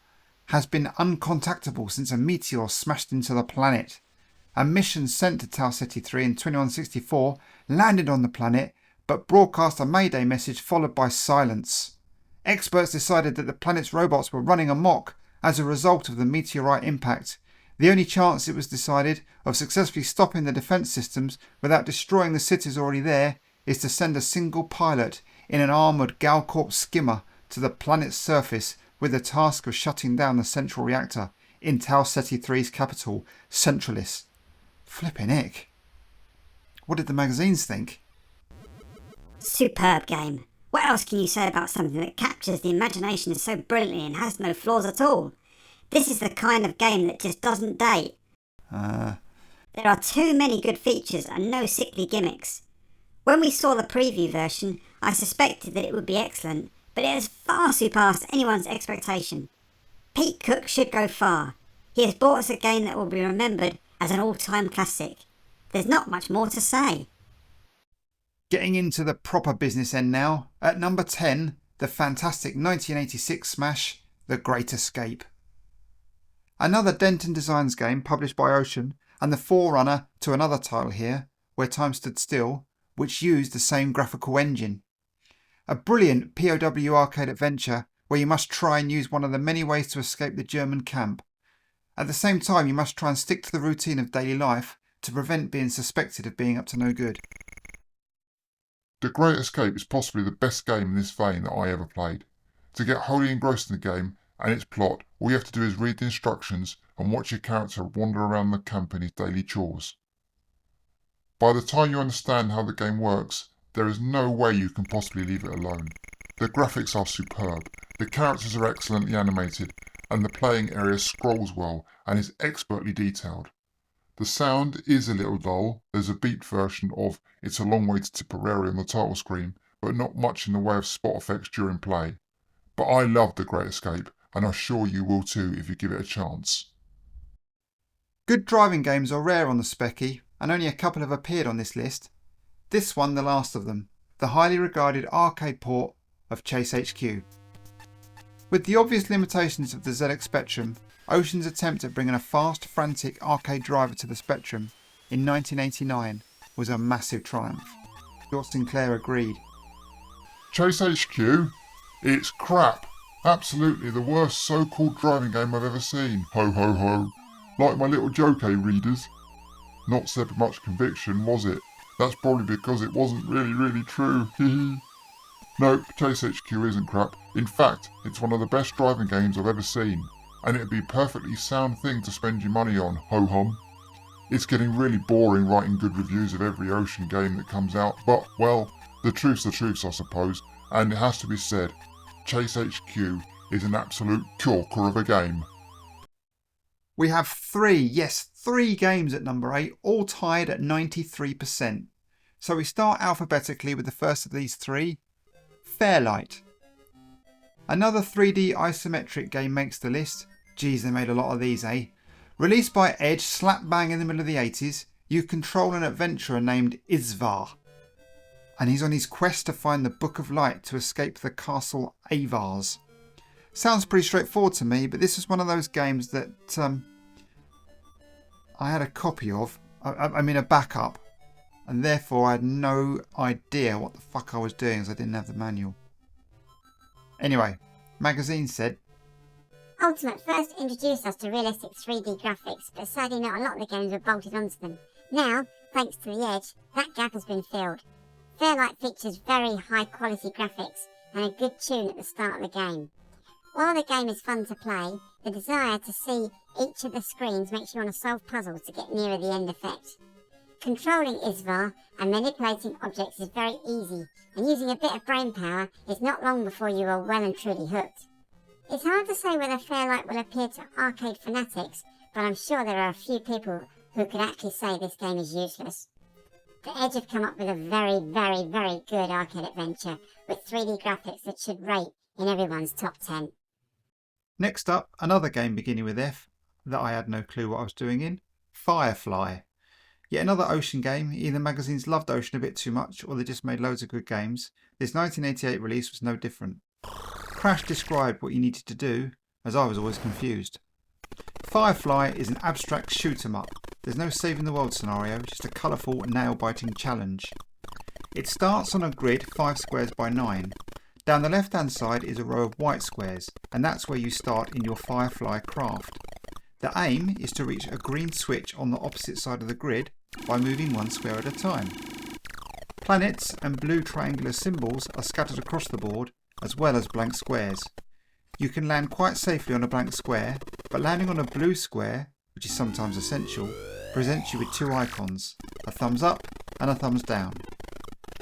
has been uncontactable since a meteor smashed into the planet. A mission sent to Tau Ceti 3 in 2164 landed on the planet but broadcast a mayday message followed by silence. Experts decided that the planet's robots were running amok as a result of the meteorite impact. The only chance, it was decided, of successfully stopping the defence systems without destroying the cities already there is to send a single pilot in an armoured Galcorp skimmer to the planet's surface with the task of shutting down the central reactor in Tau Ceti 3's capital, Centralis. Flippin' heck. What did the magazines think? Superb game. What else can you say about something that captures the imagination so brilliantly and has no flaws at all? This is the kind of game that just doesn't date. There are too many good features and no sickly gimmicks. When we saw the preview version, I suspected that it would be excellent, but it has far surpassed anyone's expectation. Pete Cook should go far. He has brought us a game that will be remembered as an all-time classic. There's not much more to say. Getting into the proper business end now, at number 10, the fantastic 1986 smash, The Great Escape. Another Denton Designs game published by Ocean, and the forerunner to another title here, Where Time Stood Still, which used the same graphical engine. A brilliant POW arcade adventure where you must try and use one of the many ways to escape the German camp. At the same time, you must try and stick to the routine of daily life to prevent being suspected of being up to no good. The Great Escape is possibly the best game in this vein that I ever played. To get wholly engrossed in the game and its plot, all you have to do is read the instructions and watch your character wander around the camp in his daily chores. By the time you understand how the game works, there is no way you can possibly leave it alone. The graphics are superb, the characters are excellently animated, and the playing area scrolls well and is expertly detailed. The sound is a little dull. There's a beat version of It's a Long Way to Tipperary on the title screen, but not much in the way of spot effects during play. But I love The Great Escape, and I'm sure you will too if you give it a chance. Good driving games are rare on the Specky, and only a couple have appeared on this list. This one the last of them, the highly regarded arcade port of Chase HQ. With the obvious limitations of the ZX Spectrum, Ocean's attempt at bringing a fast, frantic arcade driver to the Spectrum in 1989 was a massive triumph. Your Sinclair agreed. Chase HQ? It's crap. Absolutely the worst so-called driving game I've ever seen. Ho ho ho. Like my little joke, readers? Not said with much conviction, was it? That's probably because it wasn't really true. Nope, Chase HQ isn't crap. In fact, it's one of the best driving games I've ever seen. And it'd be a perfectly sound thing to spend your money on, ho-hum. It's getting really boring writing good reviews of every Ocean game that comes out, but, well, the truth's the truth, I suppose, and it has to be said, Chase HQ is an absolute corker of a game. We have three games at number 8, all tied at 93%. So we start alphabetically with the first of these three, Fairlight. Another 3D isometric game makes the list. Geez, they made a lot of these, eh? Released by Edge slap bang in the middle of the 80s, you control an adventurer named Isvar. And he's on his quest to find the Book of Light to escape the castle Avars. Sounds pretty straightforward to me, but this is one of those games that I had a copy of, a backup, and therefore I had no idea what the fuck I was doing as I didn't have the manual. Anyway, magazine said, Ultimate first introduced us to realistic 3D graphics, but sadly not a lot of the games were bolted onto them. Now, thanks to the Edge, that gap has been filled. Fairlight features very high quality graphics and a good tune at the start of the game. While the game is fun to play, the desire to see each of the screens makes you want to solve puzzles to get nearer the end effect. Controlling Isvar and manipulating objects is very easy, and using a bit of brain power is not long before you are well and truly hooked. It's hard to say whether Fairlight will appeal to arcade fanatics, but I'm sure there are a few people who could actually say this game is useless. The Edge have come up with a very good arcade adventure with 3D graphics that should rate in everyone's top 10. Next up, another game beginning with F that I had no clue what I was doing in, Firefly. Yet another Ocean game. Either magazines loved Ocean a bit too much or they just made loads of good games. This 1988 release was no different. Crash described what you needed to do, as I was always confused. Firefly is an abstract shoot 'em up. There's no saving the world scenario, just a colourful nail-biting challenge. It starts on a grid 5 squares by 9. Down the left hand side is a row of white squares, and that's where you start in your Firefly craft. The aim is to reach a green switch on the opposite side of the grid by moving one square at a time. Planets and blue triangular symbols are scattered across the board, as well as blank squares. You can land quite safely on a blank square, but landing on a blue square, which is sometimes essential, presents you with two icons, a thumbs up and a thumbs down.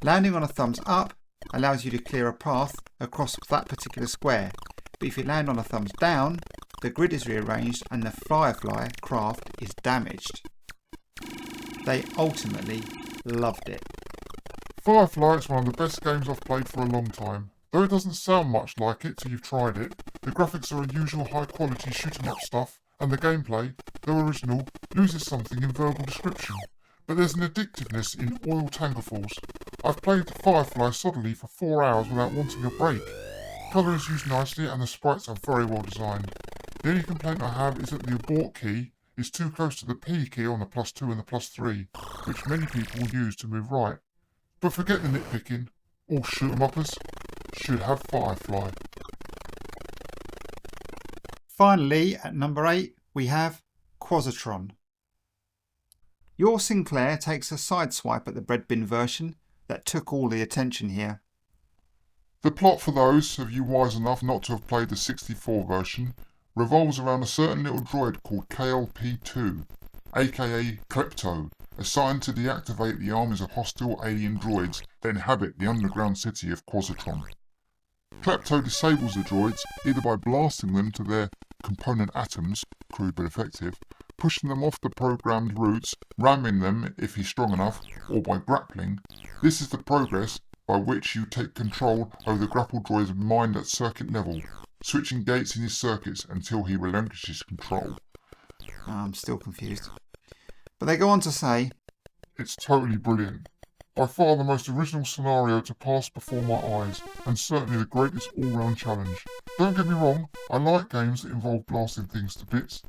Landing on a thumbs up allows you to clear a path across that particular square, but if you land on a thumbs down, the grid is rearranged and the Firefly craft is damaged. They ultimately loved it. Firefly is one of the best games I've played for a long time. Though it doesn't sound much like it till you've tried it, the graphics are unusual high quality shoot 'em up stuff, and the gameplay, though original, loses something in verbal description. But there's an addictiveness in oil tankerfuls. I've played Firefly solidly for 4 hours without wanting a break. Colour is used nicely and the sprites are very well designed. The only complaint I have is that the abort key is too close to the P key on the +2 and the +3, which many people use to move right. But forget the nitpicking, all shoot 'em uppers should have Firefly. Finally, at number 8, we have Quasitron. Your Sinclair takes a sideswipe at the bread bin version that took all the attention here. The plot, for those of you wise enough not to have played the 64 version, revolves around a certain little droid called KLP-2, aka Klepto, assigned to deactivate the armies of hostile alien droids that inhabit the underground city of Quasitron. Klepto disables the droids either by blasting them to their component atoms, crude but effective, pushing them off the programmed routes, ramming them if he's strong enough, or by grappling. This is the progress by which you take control over the grapple droid's mind at circuit level, switching gates in his circuits until he relinquishes control. I'm still confused. But they go on to say, It's totally brilliant. By far the most original scenario to pass before my eyes, and certainly the greatest all-round challenge. Don't get me wrong, I like games that involve blasting things to bits,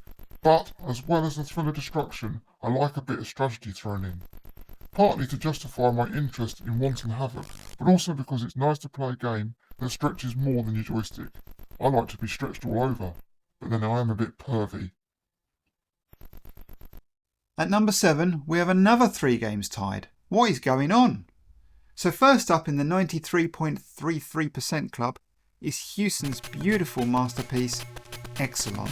but as well as the thrill of destruction, I like a bit of strategy thrown in. Partly to justify my interest in wanting havoc, but also because it's nice to play a game that stretches more than your joystick. I like to be stretched all over, but then I am a bit pervy. At number 7, we have another 3 games tied. What is going on? So first up in the 93.33% club is Houston's beautiful masterpiece, Exelon.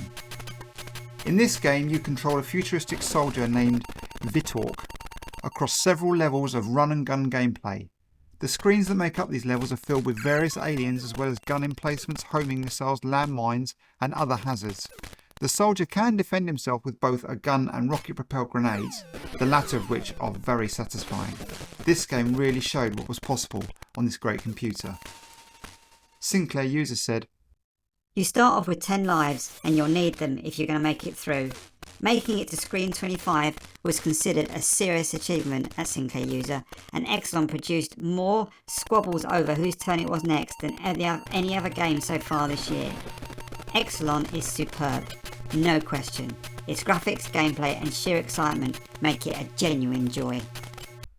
In this game you control a futuristic soldier named Vitork across several levels of run and gun gameplay. The screens that make up these levels are filled with various aliens as well as gun emplacements, homing missiles, landmines and other hazards. The soldier can defend himself with both a gun and rocket-propelled grenades, the latter of which are very satisfying. This game really showed what was possible on this great computer. Sinclair User said, You start off with 10 lives and you'll need them if you're going to make it through. Making it to screen 25 was considered a serious achievement at Sinclair User, and Exelon produced more squabbles over whose turn it was next than any other game so far this year. Exelon is superb, no question. Its graphics, gameplay and sheer excitement make it a genuine joy.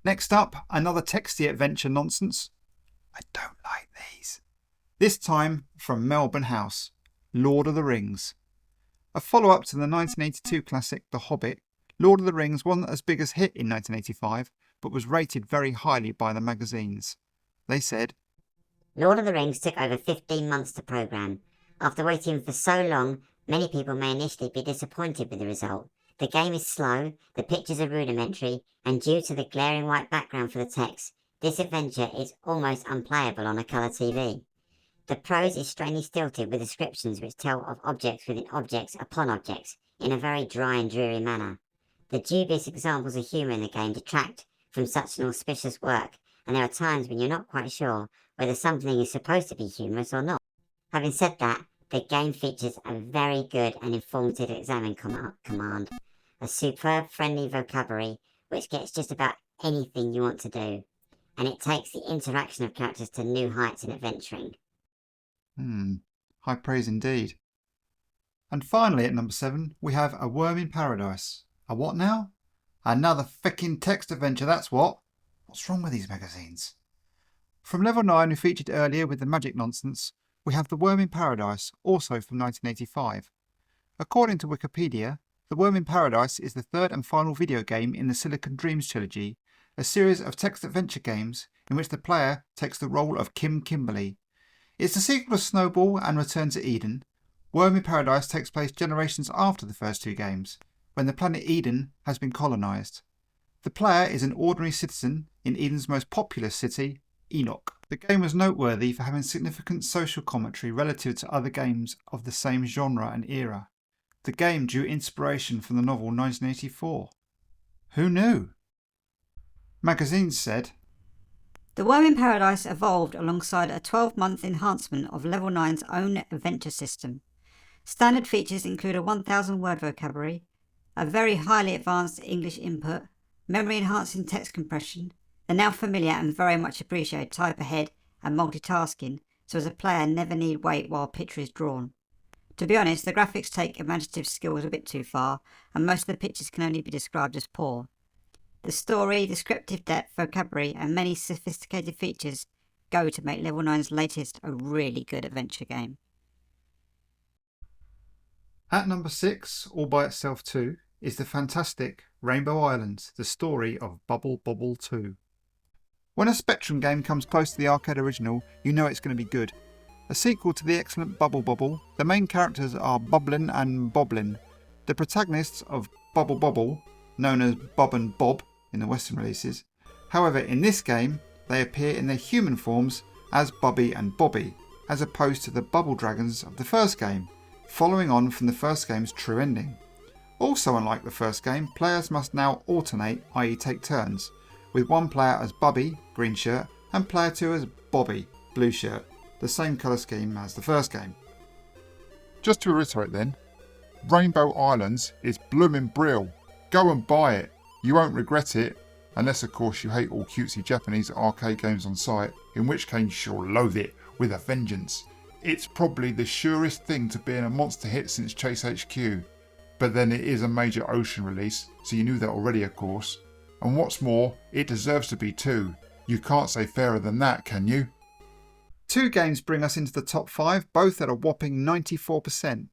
Next up, another texty adventure nonsense. I don't like these. This time from Melbourne House, Lord of the Rings. A follow-up to the 1982 classic The Hobbit, Lord of the Rings wasn't as big a hit in 1985, but was rated very highly by the magazines. They said, Lord of the Rings took over 15 months to programme. After waiting for so long, many people may initially be disappointed with the result. The game is slow, the pictures are rudimentary, and due to the glaring white background for the text, this adventure is almost unplayable on a colour TV. The prose is strangely stilted with descriptions which tell of objects within objects upon objects, in a very dry and dreary manner. The dubious examples of humour in the game detract from such an auspicious work, and there are times when you're not quite sure whether something is supposed to be humorous or not. Having said that, the game features a very good and informative examine command, a superb friendly vocabulary which gets just about anything you want to do, and it takes the interaction of characters to new heights in adventuring. High praise indeed. And finally at number 7 we have A Worm in Paradise. A what now? Another feckin' text adventure, that's what. What's wrong with these magazines? From level 9 we featured earlier with the magic nonsense, we have The Worm in Paradise, also from 1985. According to Wikipedia, The Worm in Paradise is the third and final video game in the Silicon Dreams trilogy, a series of text adventure games in which the player takes the role of Kim Kimberly. It's the sequel to Snowball and Return to Eden. Worm in Paradise takes place generations after the first 2 games, when the planet Eden has been colonised. The player is an ordinary citizen in Eden's most populous city, Enoch. The game was noteworthy for having significant social commentary relative to other games of the same genre and era. The game drew inspiration from the novel 1984. Who knew? Magazines said, The Worm in Paradise evolved alongside a 12-month enhancement of Level 9's own adventure system. Standard features include a 1,000-word vocabulary, a very highly advanced English input, memory-enhancing text compression, the now familiar and very much appreciated type ahead and multitasking, so as a player never need wait while a picture is drawn. To be honest, the graphics take imaginative skills a bit too far, and most of the pictures can only be described as poor. The story, descriptive depth, vocabulary and many sophisticated features go to make Level 9's latest a really good adventure game. At number 6, all by itself too, is the fantastic Rainbow Islands, the story of Bubble Bobble 2. When a Spectrum game comes close to the arcade original, you know it's going to be good. A sequel to the excellent Bubble Bobble, the main characters are Boblin and Boblin. The protagonists of Bubble Bobble, known as Bob and Bob in the Western releases. However, in this game, they appear in their human forms as Bubby and Bobby, as opposed to the Bubble Dragons of the first game, following on from the first game's true ending. Also unlike the first game, players must now alternate, i.e. take turns, with one player as Bubby, green shirt, and player 2 as Bobby, blue shirt, the same colour scheme as the first game. Just to reiterate then, Rainbow Islands is bloomin' brill. Go and buy it. You won't regret it, unless of course you hate all cutesy Japanese arcade games on site, in which case you'll loathe it with a vengeance. It's probably the surest thing to being a monster hit since Chase HQ, but then it is a major Ocean release, so you knew that already of course. And what's more, it deserves to be too. You can't say fairer than that, can you? 2 games bring us into the top 5, both at a whopping 94%.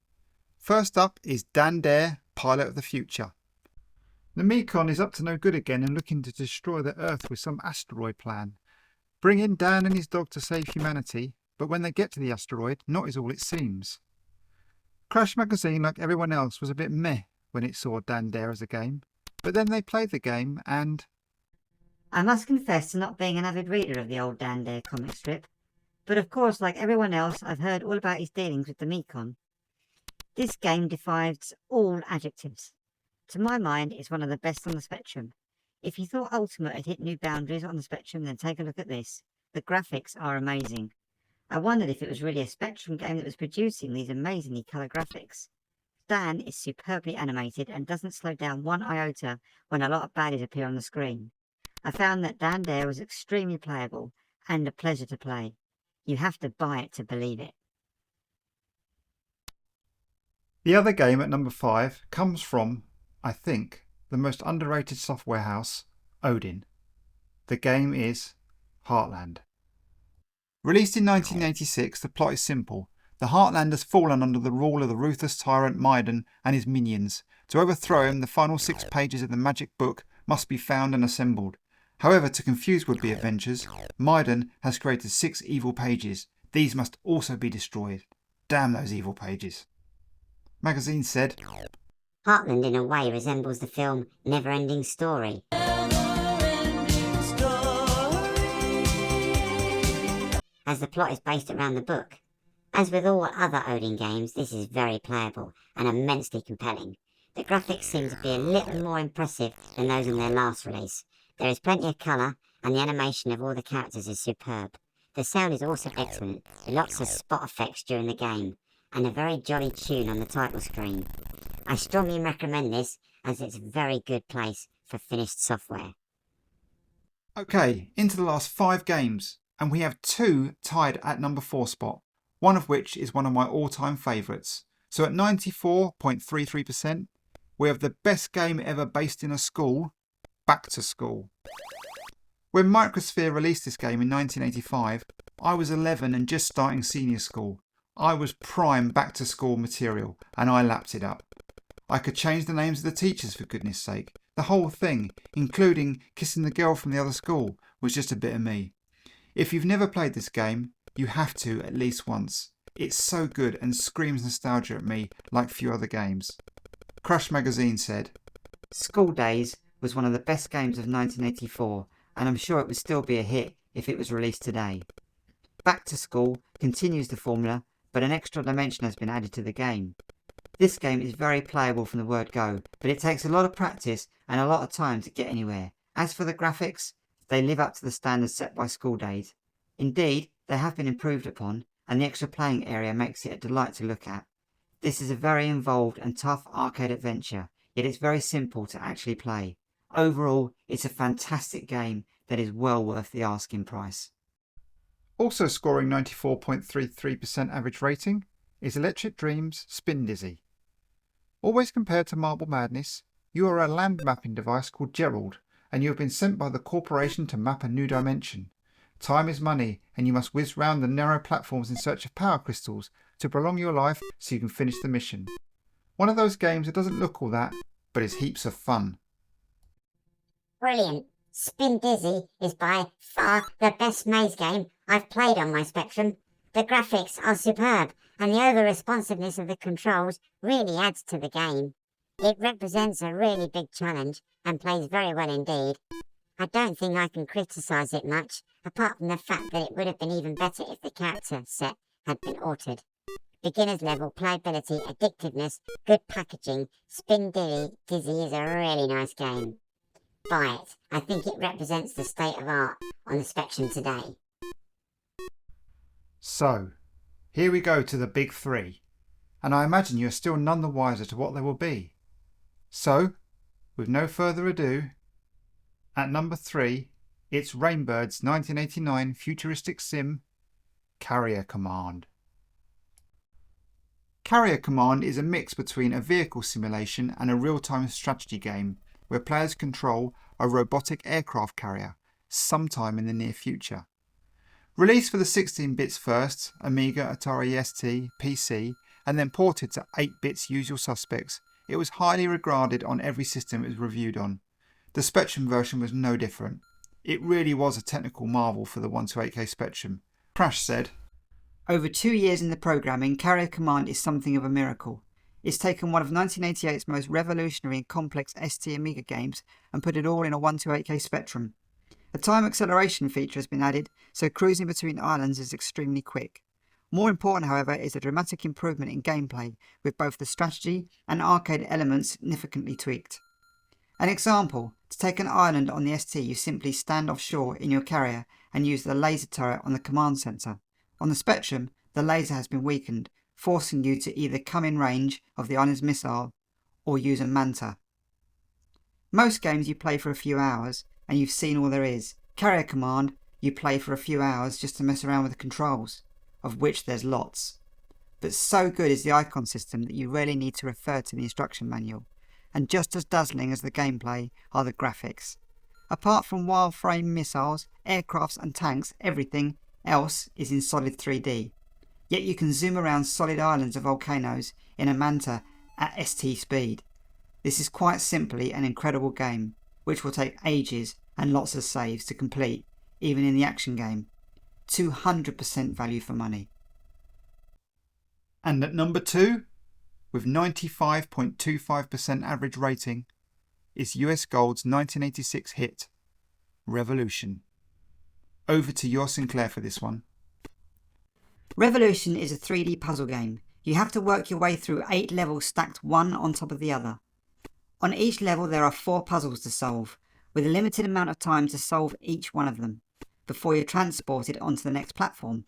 First up is Dan Dare, Pilot of the Future. The Mekon is up to no good again and looking to destroy the Earth with some asteroid plan. Bring in Dan and his dog to save humanity, but when they get to the asteroid, not is all it seems. Crash Magazine, like everyone else, was a bit meh when it saw Dan Dare as a game, but then they played the game and... I must confess to not being an avid reader of the old Dan Dare comic strip, but of course, like everyone else, I've heard all about his dealings with the Mekon. This game defies all adjectives. To my mind, it's one of the best on the Spectrum. If you thought Ultimate had hit new boundaries on the Spectrum, then take a look at this. The graphics are amazing. I wondered if it was really a Spectrum game that was producing these amazingly colour graphics. Dan is superbly animated and doesn't slow down one iota when a lot of baddies appear on the screen. I found that Dan Dare was extremely playable and a pleasure to play. You have to buy it to believe it. The other game at number 5 comes from, I think, the most underrated software house, Odin. The game is Heartland. Released in 1986, the plot is simple. The Heartland has fallen under the rule of the ruthless tyrant Maiden and his minions. To overthrow him, the final 6 pages of the magic book must be found and assembled. However, to confuse would-be adventurers, Maiden has created 6 evil pages. These must also be destroyed. Damn those evil pages. Magazine said, Heartland in a way resembles the film Never-Ending Story. As the plot is based around the book. As with all other Odin games, this is very playable and immensely compelling. The graphics seem to be a little more impressive than those in their last release. There is plenty of colour and the animation of all the characters is superb. The sound is also excellent, with lots of spot effects during the game, and a very jolly tune on the title screen. I strongly recommend this as it's a very good place for finished software. OK, into the last 5 games, and we have 2 tied at number 4 spot, one of which is one of my all-time favourites. So at 94.33%, we have the best game ever based in a school, Back to School. When Microsphere released this game in 1985, I was 11 and just starting senior school. I was prime Back to School material and I lapped it up. I could change the names of the teachers for goodness sake. The whole thing, including kissing the girl from the other school, was just a bit of me. If you've never played this game, you have to at least once. It's so good and screams nostalgia at me like few other games. Crash Magazine said, School Days was one of the best games of 1984 and I'm sure it would still be a hit if it was released today. Back to School continues the formula, but an extra dimension has been added to the game. This game is very playable from the word go, but it takes a lot of practice and a lot of time to get anywhere. As for the graphics, they live up to the standards set by School Days. Indeed, they have been improved upon, and the extra playing area makes it a delight to look at. This is a very involved and tough arcade adventure, yet it's very simple to actually play. Overall, it's a fantastic game that is well worth the asking price. Also scoring 94.33% average rating is Electric Dreams Spin Dizzy. Always compared to Marble Madness, you are a land mapping device called Gerald, and you have been sent by the corporation to map a new dimension. Time is money, and you must whiz round the narrow platforms in search of power crystals to prolong your life so you can finish the mission. One of those games that doesn't look all that, but is heaps of fun. Brilliant. Spin Dizzy is by far the best maze game I've played on my Spectrum. The graphics are superb, and the over-responsiveness of the controls really adds to the game. It represents a really big challenge and plays very well indeed. I don't think I can criticise it much, apart from the fact that it would have been even better if the character set had been altered. Beginner's level playability, addictiveness, good packaging, Spin Dizzy is a really nice game. Buy it. I think it represents the state of art on the Spectrum today. So, here we go to the big 3, and I imagine you're still none the wiser to what they will be. So, with no further ado, At number 3, it's Rainbird's 1989 futuristic sim, Carrier Command. Carrier Command is a mix between a vehicle simulation and a real-time strategy game where players control a robotic aircraft carrier sometime in the near future. Released for the 16-bits first, Amiga, Atari ST, PC, and then ported to 8-bits usual suspects, it was highly regarded on every system it was reviewed on. The Spectrum version was no different. It really was a technical marvel for the 128K Spectrum. Crash said, Over 2 years in the programming, Carrier Command is something of a miracle. It's taken one of 1988's most revolutionary and complex ST Amiga games and put it all in a 128K Spectrum. A time acceleration feature has been added, so cruising between islands is extremely quick. More important, however, is a dramatic improvement in gameplay, with both the strategy and arcade elements significantly tweaked. An example: to take an island on the ST, you simply stand offshore in your carrier and use the laser turret on the command centre. On the Spectrum, the laser has been weakened, forcing you to either come in range of the island's missile or use a manta. Most games you play for a few hours and you've seen all there is. Carrier Command, you play for a few hours just to mess around with the controls, of which there's lots. But so good is the icon system that you rarely need to refer to the instruction manual, and just as dazzling as the gameplay are the graphics. Apart from wireframe missiles, aircrafts and tanks, everything else is in solid 3D. Yet you can zoom around solid islands of volcanoes in a manta at ST speed. This is quite simply an incredible game, which will take ages and lots of saves to complete, even in the action game. 200% value for money. And at number 2, with 95.25% average rating, is US Gold's 1986 hit, Revolution. Over to your Sinclair for this one. Revolution is a 3D puzzle game. You have to work your way through 8 levels stacked one on top of the other. On each level there are 4 puzzles to solve, with a limited amount of time to solve each one of them, before you're transported onto the next platform.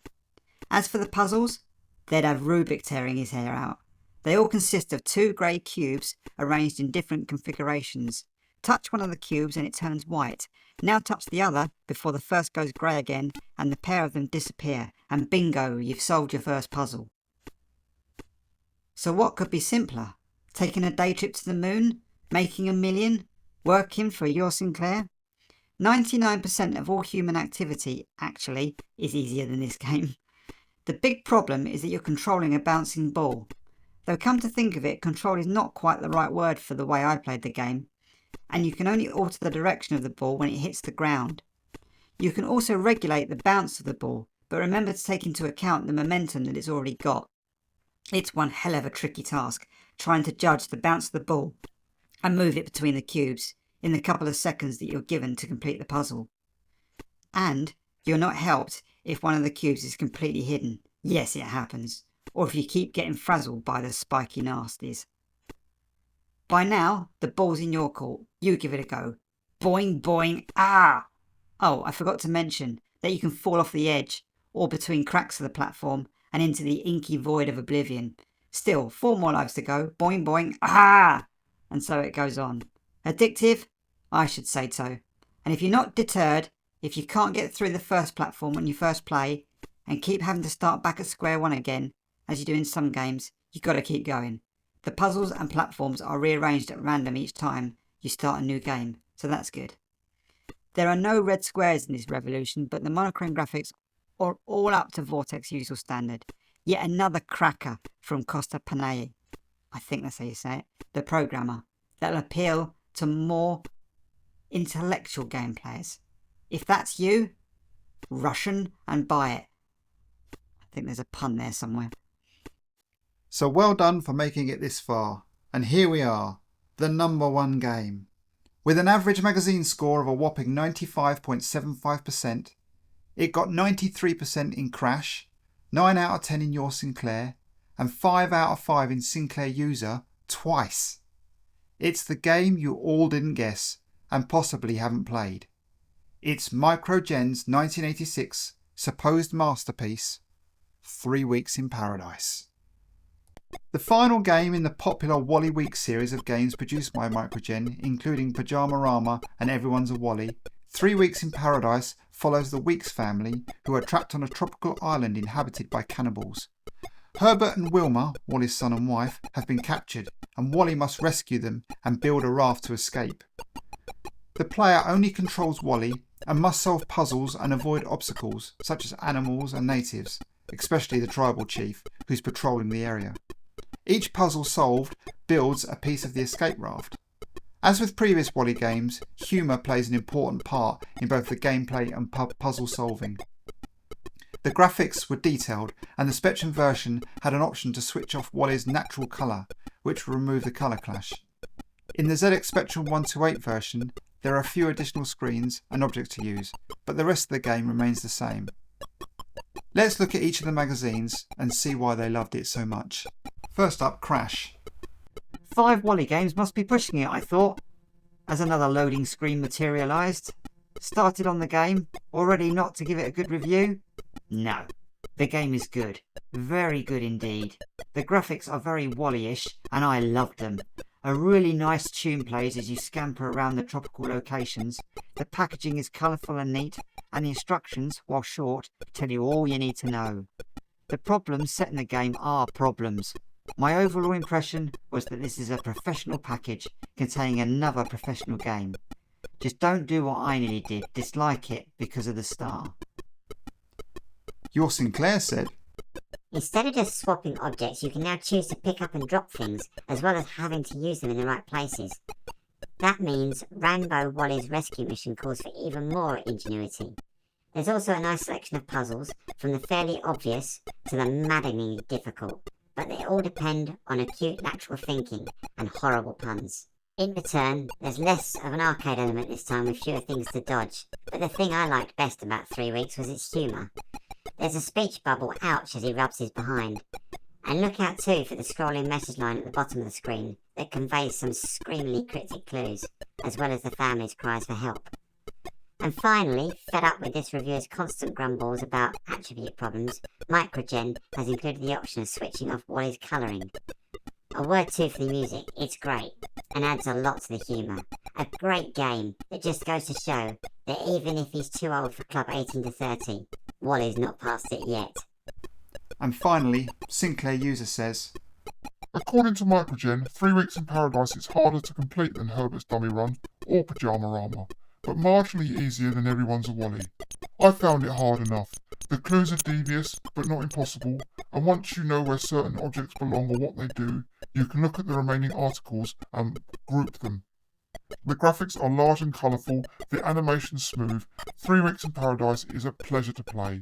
As for the puzzles, they'd have Rubik tearing his hair out. They all consist of 2 grey cubes arranged in different configurations. Touch one of the cubes and it turns white. Now touch the other before the first goes grey again and the pair of them disappear, and bingo, you've solved your first puzzle. So what could be simpler? Taking a day trip to the moon? Making $1 million? Working for your Sinclair? 99% of all human activity, actually, is easier than this game. The big problem is that you're controlling a bouncing ball. Though come to think of it, control is not quite the right word for the way I played the game, and you can only alter the direction of the ball when it hits the ground. You can also regulate the bounce of the ball, but remember to take into account the momentum that it's already got. It's one hell of a tricky task, trying to judge the bounce of the ball and move it between the cubes in the couple of seconds that you're given to complete the puzzle. And you're not helped if one of the cubes is completely hidden. Yes, it happens. Or if you keep getting frazzled by the spiky nasties. By now, the ball's in your court. You give it a go. Boing, boing, ah! Oh, I forgot to mention that you can fall off the edge, or between cracks of the platform, and into the inky void of oblivion. Still, 4 more lives to go. Boing, boing, ah! And so it goes on. Addictive? I should say so. And if you're not deterred, if you can't get through the first platform when you first play, and keep having to start back at square one again, as you do in some games, you've got to keep going. The puzzles and platforms are rearranged at random each time you start a new game, so that's good. There are no red squares in this Revolution, but the monochrome graphics are all up to Vortex usual standard. Yet another cracker from Costa Panay, I think that's how you say it, the programmer, that'll appeal to more intellectual game players. If that's you, Russian and buy it. I think there's a pun there somewhere. So well done for making it this far. And here we are, the number 1 game. With an average magazine score of a whopping 95.75%, it got 93% in Crash, 9 out of 10 in your Sinclair, and 5 out of 5 in Sinclair User twice. It's the game you all didn't guess and possibly haven't played. It's Microgen's 1986 supposed masterpiece, 3 Weeks in Paradise. The final game in the popular Wally Week series of games produced by Microgen, including Pyjamarama and Everyone's a Wally, 3 Weeks in Paradise follows the Weeks family, who are trapped on a tropical island inhabited by cannibals. Herbert and Wilma, Wally's son and wife, have been captured, and Wally must rescue them and build a raft to escape. The player only controls Wally and must solve puzzles and avoid obstacles such as animals and natives, especially the tribal chief, who's patrolling the area. Each puzzle solved builds a piece of the escape raft. As with previous Wally games, humour plays an important part in both the gameplay and puzzle solving. The graphics were detailed, and the Spectrum version had an option to switch off Wally's natural colour, which will remove the colour clash. In the ZX Spectrum 128 version, there are a few additional screens and objects to use, but the rest of the game remains the same. Let's look at each of the magazines and see why they loved it so much. First up, Crash. 5 Wally games must be pushing it, I thought, as another loading screen materialised. Started on the game, already not to give it a good review? No. The game is good. Very good indeed. The graphics are very Wally-ish, and I loved them. A really nice tune plays as you scamper around the tropical locations. The packaging is colourful and neat, and the instructions, while short, tell you all you need to know. The problems set in the game are problems. My overall impression was that this is a professional package containing another professional game. Just don't do what I nearly did, dislike it because of the star. Your Sinclair said, Instead of just swapping objects, you can now choose to pick up and drop things, as well as having to use them in the right places. That means Rambo Wally's rescue mission calls for even more ingenuity. There's also a nice selection of puzzles, from the fairly obvious to the maddeningly difficult, but they all depend on acute lateral thinking and horrible puns. In return, there's less of an arcade element this time with fewer things to dodge, but the thing I liked best about 3 Weeks was its humour. There's a speech bubble ouch as he rubs his behind. And look out too for the scrolling message line at the bottom of the screen that conveys some screamingly cryptic clues, as well as the family's cries for help. And finally, fed up with this reviewer's constant grumbles about attribute problems, Microgen has included the option of switching off Wally's colouring. A word too for the music, it's great, and adds a lot to the humour. A great game that just goes to show that even if he's too old for Club 18 to 30, Wally's not past it yet. And finally, Sinclair User says, According to Microgen, 3 Weeks in Paradise is harder to complete than Herbert's Dummy Run or Pyjamarama, but marginally easier than Everyone's a Wally. I found it hard enough. The clues are devious, but not impossible, and once you know where certain objects belong or what they do, you can look at the remaining articles and group them. The graphics are large and colourful, the animation's smooth. 3 Weeks in Paradise is a pleasure to play.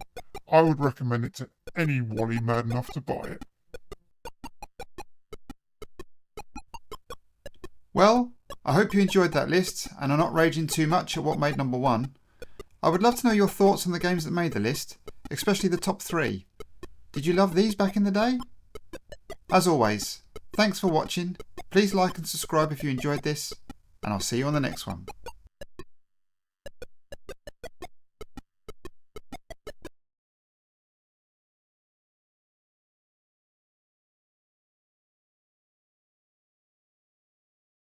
I would recommend it to any Wally mad enough to buy it. Well, I hope you enjoyed that list and are not raging too much at what made number 1. I would love to know your thoughts on the games that made the list, especially the top 3. Did you love these back in the day? As always, thanks for watching. Please like and subscribe if you enjoyed this, and I'll see you on the next one.